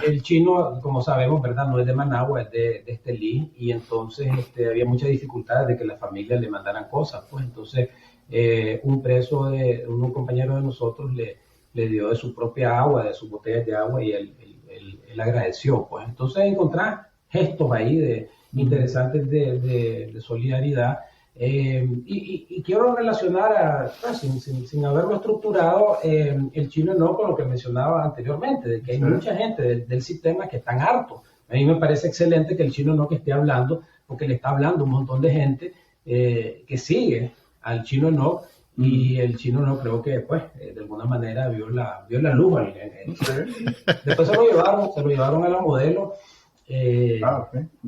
El Chino, como sabemos, ¿verdad? No es de Managua, es de Estelí, y entonces había muchas dificultades de que las familias le mandaran cosas, pues entonces un compañero de nosotros le dio de su propia agua, de sus botellas de agua, y él agradeció, pues entonces encontrar gestos ahí interesantes de solidaridad. Y quiero relacionar, sin haberlo estructurado, el Chino Enoch con lo que mencionaba anteriormente, de que hay mucha gente del sistema que están hartos. A mí me parece excelente que el Chino Enoch esté hablando, porque le está hablando un montón de gente que sigue al Chino Enoch, y el Chino Enoch creo que pues de alguna manera vio la luz. Después se lo llevaron a la Modelo. Okay.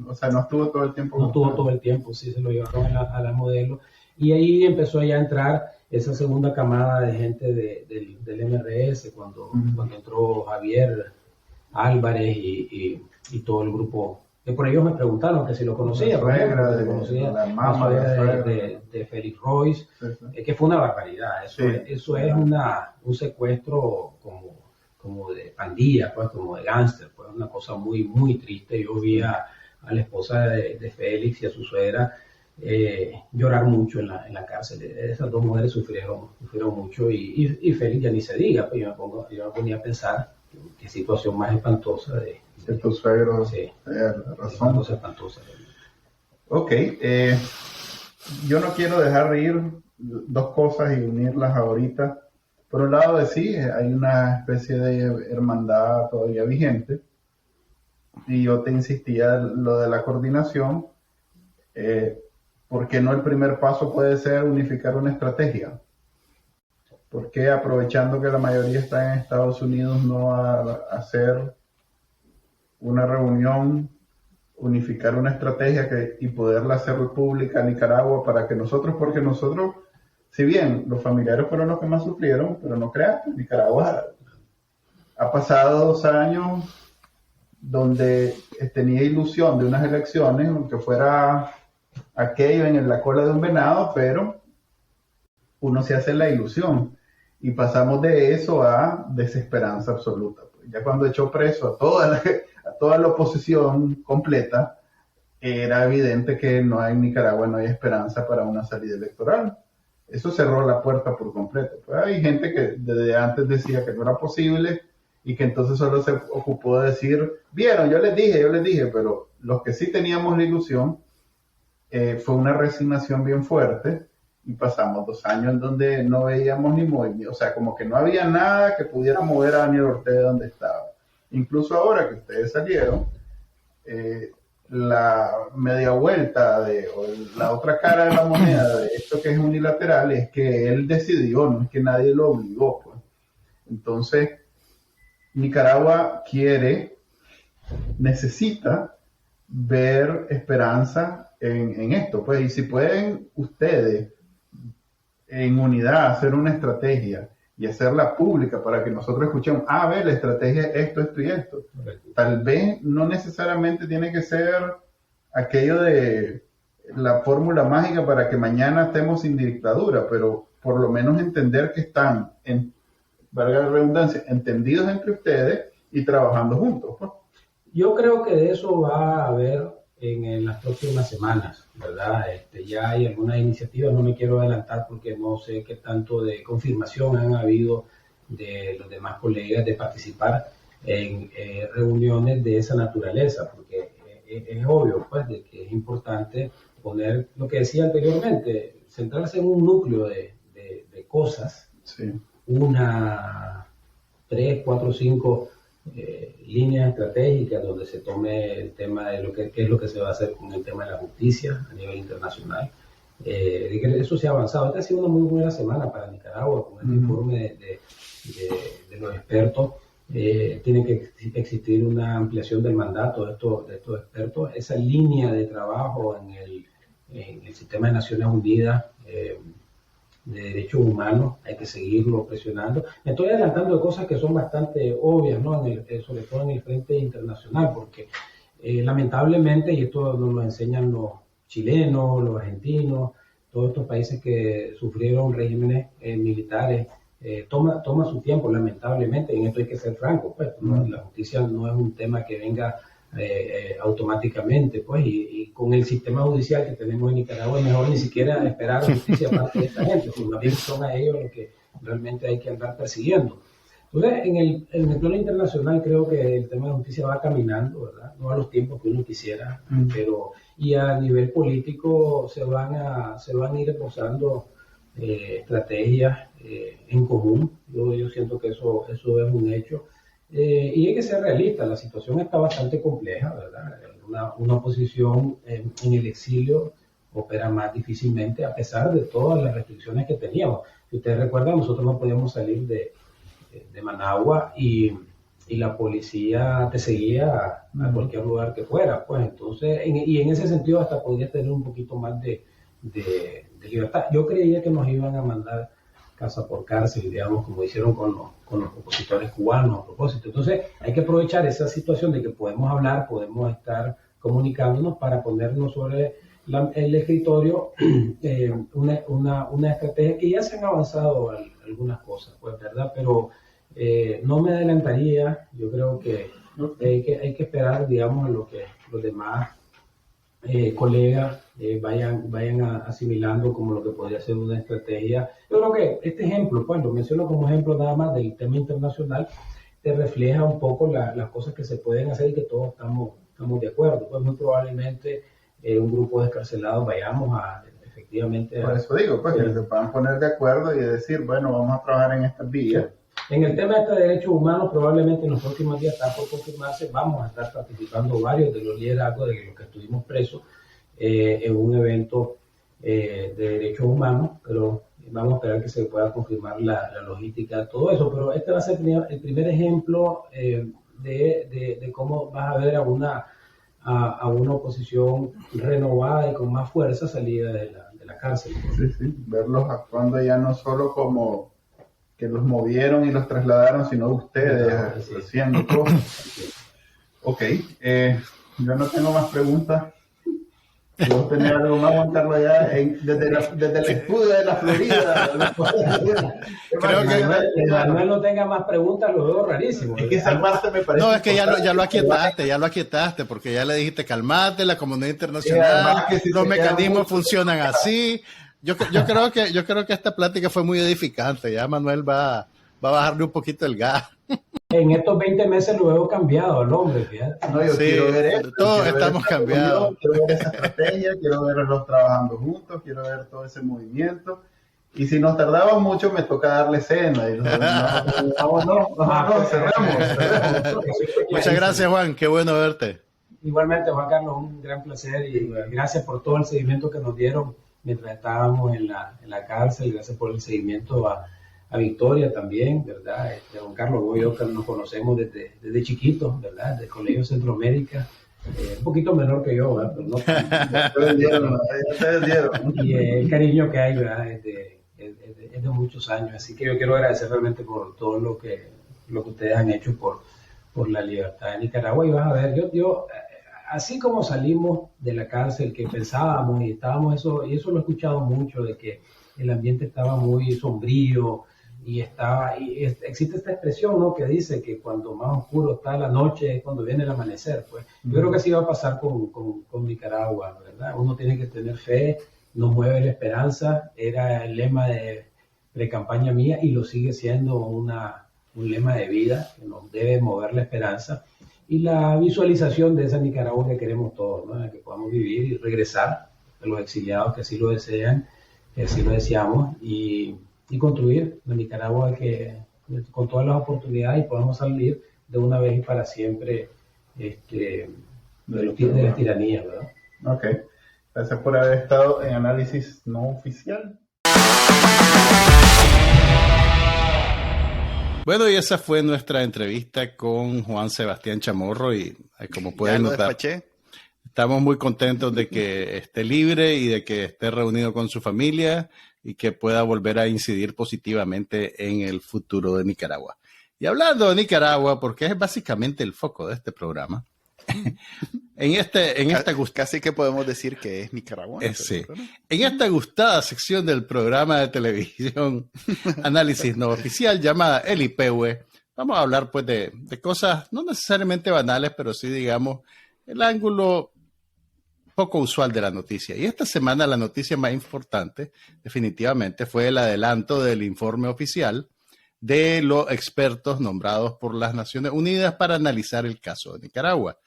O sea, no estuvo todo el tiempo. No estuvo todo el tiempo, sí, se lo llevaron a la Modelo. Y ahí empezó ya a entrar esa segunda camada de gente del MRS, cuando entró Javier Álvarez y todo el grupo. Que por ellos me preguntaron que si lo conocía, de Félix Royce, que fue una barbaridad. Eso es un secuestro como de pandilla, pues, como de gángster, pues, una cosa muy, muy triste. Yo vi a la esposa de Félix y a su suegra llorar mucho en la cárcel. Esas dos mujeres sufrieron mucho, y Félix ya ni se diga, pues yo me ponía a pensar qué situación más espantosa de tus suegros. Sí, razón. Cosa espantosa. Ok, yo no quiero dejar ir dos cosas y unirlas ahorita. Por un lado, sí, hay una especie de hermandad todavía vigente, y yo te insistía lo de la coordinación, porque no el primer paso puede ser unificar una estrategia. Porque aprovechando que la mayoría está en Estados Unidos, no hacer una reunión, unificar una estrategia y poderla hacer pública a Nicaragua para que porque nosotros, si bien los familiares fueron los que más sufrieron, pero no creas, Nicaragua ha pasado 2 años donde tenía ilusión de unas elecciones, aunque fuera aquello en la cola de un venado, pero uno se hace la ilusión, y pasamos de eso a desesperanza absoluta. Ya cuando echó preso a toda la oposición completa, era evidente que en Nicaragua no hay esperanza para una salida electoral. Eso cerró la puerta por completo. Pues hay gente que desde antes decía que no era posible, y que entonces solo se ocupó de decir, vieron, yo les dije, pero los que sí teníamos la ilusión, fue una resignación bien fuerte, y pasamos 2 años en donde no veíamos ni movimiento, o sea, como que no había nada que pudiera mover a Daniel Ortega de donde estaba. Incluso ahora que ustedes salieron, la media vuelta o la otra cara de la moneda de esto que es unilateral es que él decidió, no es que nadie lo obligó, pues. Entonces, Nicaragua necesita ver esperanza en esto, pues, y si pueden ustedes en unidad hacer una estrategia y hacerla pública para que nosotros escuchemos, a ver, la estrategia es esto y esto. Tal vez no necesariamente tiene que ser aquello de la fórmula mágica para que mañana estemos sin dictadura, pero por lo menos entender que están, valga la redundancia, entendidos entre ustedes y trabajando juntos, pues. Yo creo que de eso va a haber en las próximas semanas, ¿verdad? Ya hay algunas iniciativas, no me quiero adelantar porque no sé qué tanto de confirmación han habido de los demás colegas de participar en reuniones de esa naturaleza, porque es obvio, pues, de que es importante poner lo que decía anteriormente, centrarse en un núcleo de cosas, sí. una 3, 4, 5 líneas estratégicas donde se tome el tema de qué es lo que se va a hacer con el tema de la justicia a nivel internacional. De que eso se ha avanzado. Esta ha sido una muy buena semana para Nicaragua con este informe de los expertos. Tiene que existir una ampliación del mandato de estos expertos. Esa línea de trabajo en el sistema de Naciones Unidas de derechos humanos hay que seguirlo presionando. Me estoy adelantando de cosas que son bastante obvias, ¿no? Sobre todo en el frente internacional, porque lamentablemente, y esto nos lo enseñan los chilenos, los argentinos, todos estos países que sufrieron regímenes militares, toma su tiempo, lamentablemente, y en esto hay que ser franco, pues, ¿no? La justicia no es un tema que venga automáticamente, pues, y con el sistema judicial que tenemos en Nicaragua es mejor ni siquiera esperar justicia parte de esta gente, porque más bien son a ellos los que realmente hay que andar persiguiendo. Entonces, en el plano internacional creo que el tema de justicia va caminando, ¿verdad? No a los tiempos que uno quisiera, pero y a nivel político se van a ir esbozando estrategias en común. Yo siento que eso es un hecho. Y hay que ser realista, la situación está bastante compleja, ¿verdad? Una oposición en el exilio opera más difícilmente a pesar de todas las restricciones que teníamos. Si ustedes recuerdan, nosotros no podíamos salir de Managua y la policía te seguía a cualquier lugar que fuera, pues entonces, y en ese sentido hasta podría tener un poquito más de libertad. Yo creía que nos iban a mandar casa por cárcel, digamos, como hicieron con los opositores cubanos a propósito. Entonces, hay que aprovechar esa situación de que podemos hablar, podemos estar comunicándonos para ponernos sobre el escritorio una estrategia que ya se han avanzado algunas cosas, pues, ¿verdad? Pero no me adelantaría. Yo creo que hay que esperar, digamos, a lo que los demás colegas vayan asimilando como lo que podría ser una estrategia. Yo creo que este ejemplo, pues lo menciono como ejemplo nada más del tema internacional, te refleja un poco las cosas que se pueden hacer y que todos estamos de acuerdo. Pues muy probablemente un grupo de escarcelados vayamos efectivamente por eso digo, pues, que se puedan poner de acuerdo y decir, bueno, vamos a trabajar en estas vías. Sí. En el tema de derechos humanos, probablemente en los próximos días, está por confirmarse, vamos a estar participando varios de los liderazgos de los que estuvimos presos en un evento de derechos humanos, pero vamos a esperar que se pueda confirmar la logística de todo eso. Pero este va a ser el primer ejemplo de cómo vas a ver a una oposición renovada y con más fuerza salida de la cárcel. Sí, verlos actuando ya no solo como que los movieron y los trasladaron, sino ustedes haciendo cosas. Ok, yo no tengo más preguntas. Vos tenés algo más, Juan Carlos, allá desde el escudo de la Florida. Creo que Manuel no tenga más preguntas, lo veo rarísimo. Es que esa parte me parece. No, es que ya lo aquietaste, porque ya le dijiste calmate, la comunidad internacional, si los mecanismos funcionan así. Yo creo que esta plática fue muy edificante. Ya Manuel va a bajarle un poquito el gas. En estos 20 meses lo veo cambiado el hombre, fíjate. No, yo quiero ver esto. Todos estamos cambiados. Quiero ver esa estrategia, quiero verlos trabajando juntos, quiero ver todo ese movimiento. Y si nos tardamos mucho, me toca darle cena. Y cerramos. Muchas gracias, Juan. Qué bueno verte. Igualmente, Juan Carlos, un gran placer y gracias por todo el seguimiento que nos dieron mientras estábamos en la cárcel. Gracias por el seguimiento a Victoria también, ¿verdad? Juan Carlos, vos y yo que nos conocemos desde chiquitos, ¿verdad? Del Colegio Centroamérica, un poquito menor que yo, ¿verdad? Pero no y el cariño que hay, ¿verdad? Es de muchos años, así que yo quiero agradecer realmente por todo lo que ustedes han hecho por la libertad de Nicaragua. Y vas a ver, yo así como salimos de la cárcel, que pensábamos y estábamos eso lo he escuchado mucho, de que el ambiente estaba muy sombrío y existe esta expresión, ¿no?, que dice que cuando más oscuro está la noche es cuando viene el amanecer. Pues yo creo que así va a pasar con Nicaragua, ¿verdad? Uno tiene que tener fe, nos mueve la esperanza, era el lema de pre-campaña mía y lo sigue siendo un lema de vida que nos debe mover la esperanza y la visualización de esa Nicaragua que queremos todos, ¿no?, en la que podamos vivir y regresar a los exiliados que así lo desean, que así lo deseamos, y construir la Nicaragua que con todas las oportunidades y podamos salir de una vez y para siempre de la tiranía, ¿verdad? Ok. Gracias por haber estado en Análisis No Oficial. Bueno, y esa fue nuestra entrevista con Juan Sebastián Chamorro y como pueden notar, estamos muy contentos de que esté libre y de que esté reunido con su familia y que pueda volver a incidir positivamente en el futuro de Nicaragua. Y hablando de Nicaragua, porque es básicamente el foco de este programa, casi que podemos decir que es nicaragüense. Sí. En esta gustada sección del programa de televisión Análisis No Oficial llamada El IPEWE, vamos a hablar pues de cosas no necesariamente banales, pero sí digamos el ángulo poco usual de la noticia. Y esta semana la noticia más importante definitivamente fue el adelanto del informe oficial de los expertos nombrados por las Naciones Unidas para analizar el caso de Nicaragua.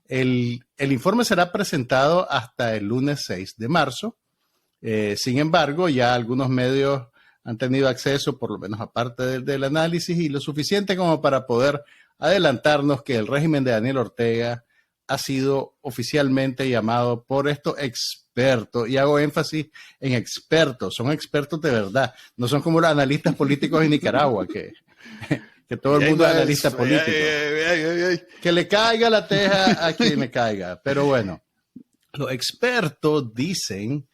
El informe será presentado hasta el lunes 6 de marzo. Sin embargo, ya algunos medios han tenido acceso, por lo menos aparte del análisis, y lo suficiente como para poder adelantarnos que el régimen de Daniel Ortega ha sido oficialmente llamado por estos expertos, y hago énfasis en expertos, son expertos de verdad, no son como los analistas políticos en Nicaragua, que todo el mundo es analista político. Que le caiga la teja a quien le caiga. Pero bueno, los expertos dicen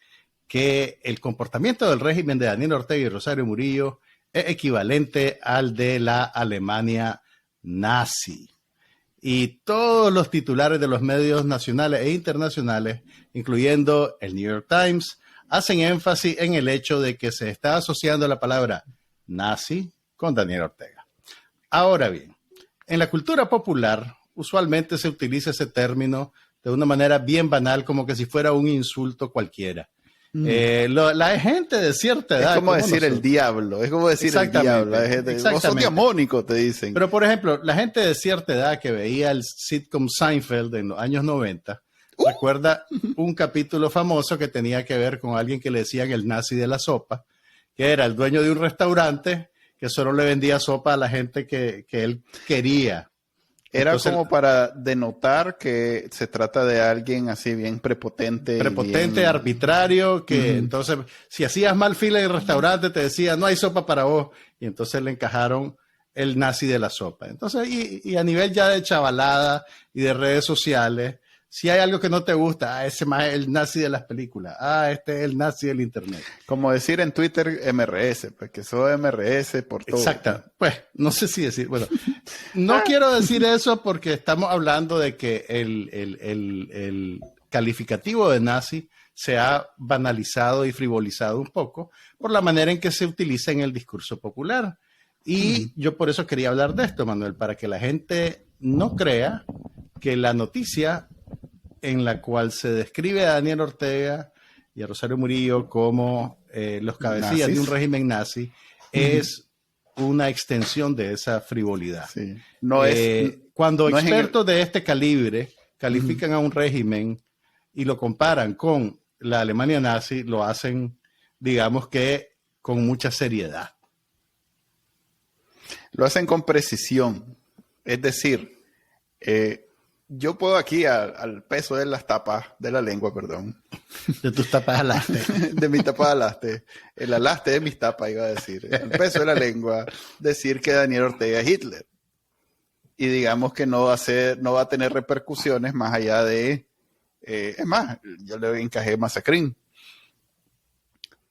que el comportamiento del régimen de Daniel Ortega y Rosario Murillo es equivalente al de la Alemania nazi. Y todos los titulares de los medios nacionales e internacionales, incluyendo el New York Times, hacen énfasis en el hecho de que se está asociando la palabra nazi con Daniel Ortega. Ahora bien, en la cultura popular usualmente se utiliza ese término de una manera bien banal, como que si fuera un insulto cualquiera. La gente de cierta edad... Es como decir el diablo, es como decir el diablo. La gente, vos sos diamónico, te dicen. Pero, por ejemplo, la gente de cierta edad que veía el sitcom Seinfeld en los años 90, recuerda un capítulo famoso que tenía que ver con alguien que le decían el nazi de la sopa, que era el dueño de un restaurante que solo le vendía sopa a la gente que él quería. Era entonces, como para denotar que se trata de alguien así bien prepotente. Prepotente, bien arbitrario, que entonces, si hacías mal fila en el restaurante, te decía, no hay sopa para vos. Y entonces le encajaron el nazi de la sopa. Entonces, y a nivel ya de chavalada y de redes sociales, si hay algo que no te gusta, ese más es el nazi de las películas. Este es el nazi del internet. Como decir en Twitter MRS, porque soy MRS por todo. Exacto. Pues, no sé si decir, bueno, no quiero decir eso porque estamos hablando de que el calificativo de nazi se ha banalizado y frivolizado un poco por la manera en que se utiliza en el discurso popular. Y yo por eso quería hablar de esto, Manuel, para que la gente no crea que la noticia en la cual se describe a Daniel Ortega y a Rosario Murillo como los cabecillas de un régimen nazi es una extensión de esa frivolidad. Sí. Cuando expertos de este calibre califican a un régimen y lo comparan con la Alemania nazi, lo hacen, digamos que, con mucha seriedad. Lo hacen con precisión. Es decir, yo puedo aquí al peso de las tapas, de la lengua, perdón. De tus tapas alaste. De mis tapas alaste. El alaste de mis tapas, iba a decir. El peso de la lengua, decir que Daniel Ortega es Hitler. Y digamos que no va a tener repercusiones más allá de... es más, yo le encajé Masacrín.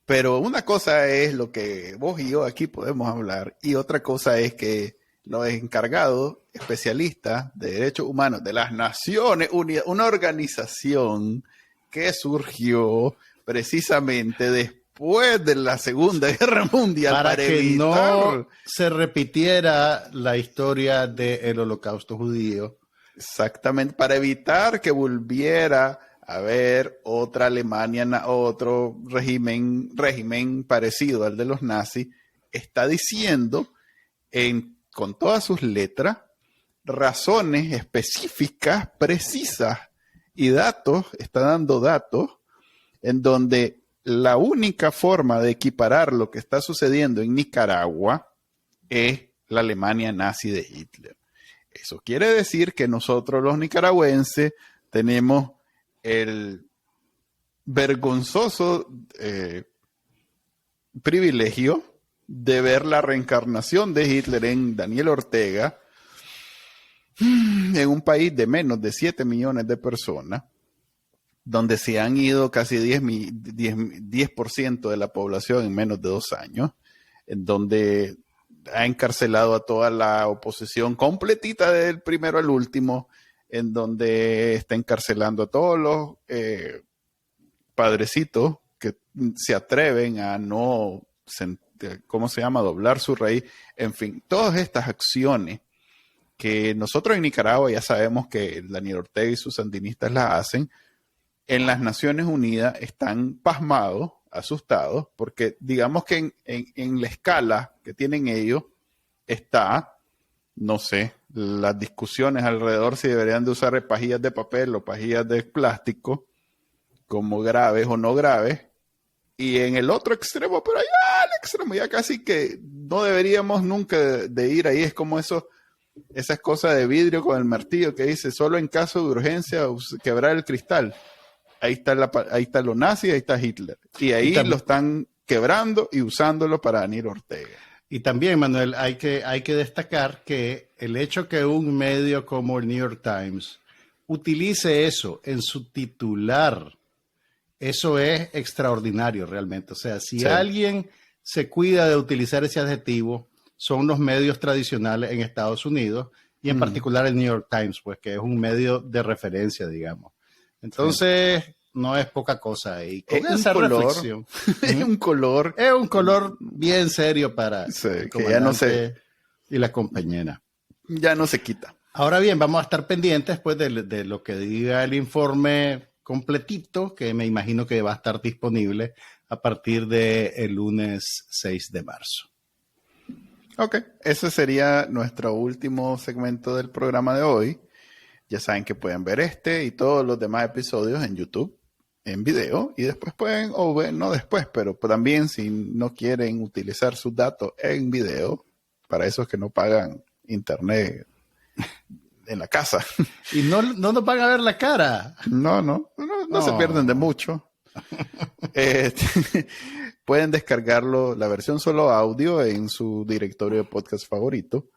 Pero una cosa es lo que vos y yo aquí podemos hablar, y otra cosa es que los encargados, especialistas de derechos humanos de las Naciones Unidas, una organización que surgió precisamente después de la Segunda Guerra Mundial para que no se repitiera la historia del Holocausto judío. Exactamente, para evitar que volviera a haber otra Alemania, otro régimen parecido al de los nazis, está diciendo con todas sus letras, razones específicas, precisas y datos, está dando datos en donde la única forma de equiparar lo que está sucediendo en Nicaragua es la Alemania nazi de Hitler. Eso quiere decir que nosotros los nicaragüenses tenemos el vergonzoso privilegio de ver la reencarnación de Hitler en Daniel Ortega, en un país de menos de 7 millones de personas, donde se han ido casi 10% de la población en menos de 2 años, en donde ha encarcelado a toda la oposición completita del primero al último, en donde está encarcelando a todos los padrecitos que se atreven a no, ¿cómo se llama?, doblar su raíz. En fin, todas estas acciones que nosotros en Nicaragua ya sabemos que Daniel Ortega y sus sandinistas las hacen, en las Naciones Unidas están pasmados, asustados, porque digamos que en la escala que tienen ellos está, no sé, las discusiones alrededor si deberían de usar pajillas de papel o pajillas de plástico como graves o no graves, y en el otro extremo, pero allá al extremo, ya casi que no deberíamos nunca de ir ahí, es como esas cosas de vidrio con el martillo que dice, solo en caso de urgencia quebrar el cristal. Ahí está los nazis, ahí está Hitler. Y ahí lo están quebrando y usándolo para Daniel Ortega. Y también, Manuel, hay que destacar que el hecho que un medio como el New York Times utilice eso en su titular, eso es extraordinario realmente. O sea, si alguien se cuida de utilizar ese adjetivo, son los medios tradicionales en Estados Unidos y en particular el New York Times, pues que es un medio de referencia, digamos. Entonces, no es poca cosa. Y con esa reflexión, es un color. Es un color bien serio para el que ya no sé. Y la compañera. Ya no se quita. Ahora bien, vamos a estar pendientes pues, de lo que diga el informe completito, que me imagino que va a estar disponible a partir del lunes 6 de marzo. Ok, ese sería nuestro último segmento del programa de hoy. Ya saben que pueden ver este y todos los demás episodios en YouTube, en video, y después pueden, o ver, no después, pero también si no quieren utilizar sus datos en video, para esos que no pagan internet en la casa. Y no nos van a ver la cara. No se pierden de mucho. Pueden descargarlo, la versión solo audio, en su directorio de podcast favorito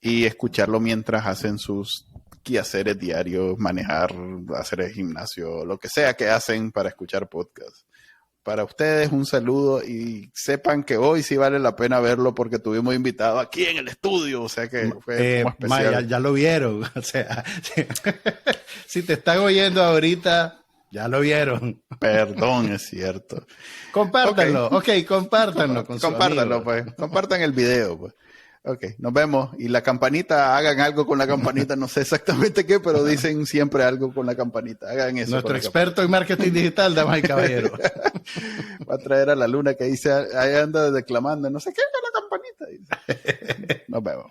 y escucharlo mientras hacen sus quehaceres diarios, manejar, hacer el gimnasio, lo que sea que hacen para escuchar podcast. Para ustedes un saludo y sepan que hoy sí vale la pena verlo porque tuvimos invitado aquí en el estudio, o sea que fue como especial. Ya lo vieron, o sea, si te están oyendo ahorita, ya lo vieron. Perdón, es cierto. Compártanlo, compártanlo con compártanlo, pues, compartan el video, pues. Ok, nos vemos. Y la campanita, hagan algo con la campanita, no sé exactamente qué, pero dicen siempre algo con la campanita. Hagan eso. Nuestro experto en marketing digital, damas y caballeros. Va a traer a la luna que dice, ahí anda declamando, no sé qué, con la campanita. Dice. Nos vemos.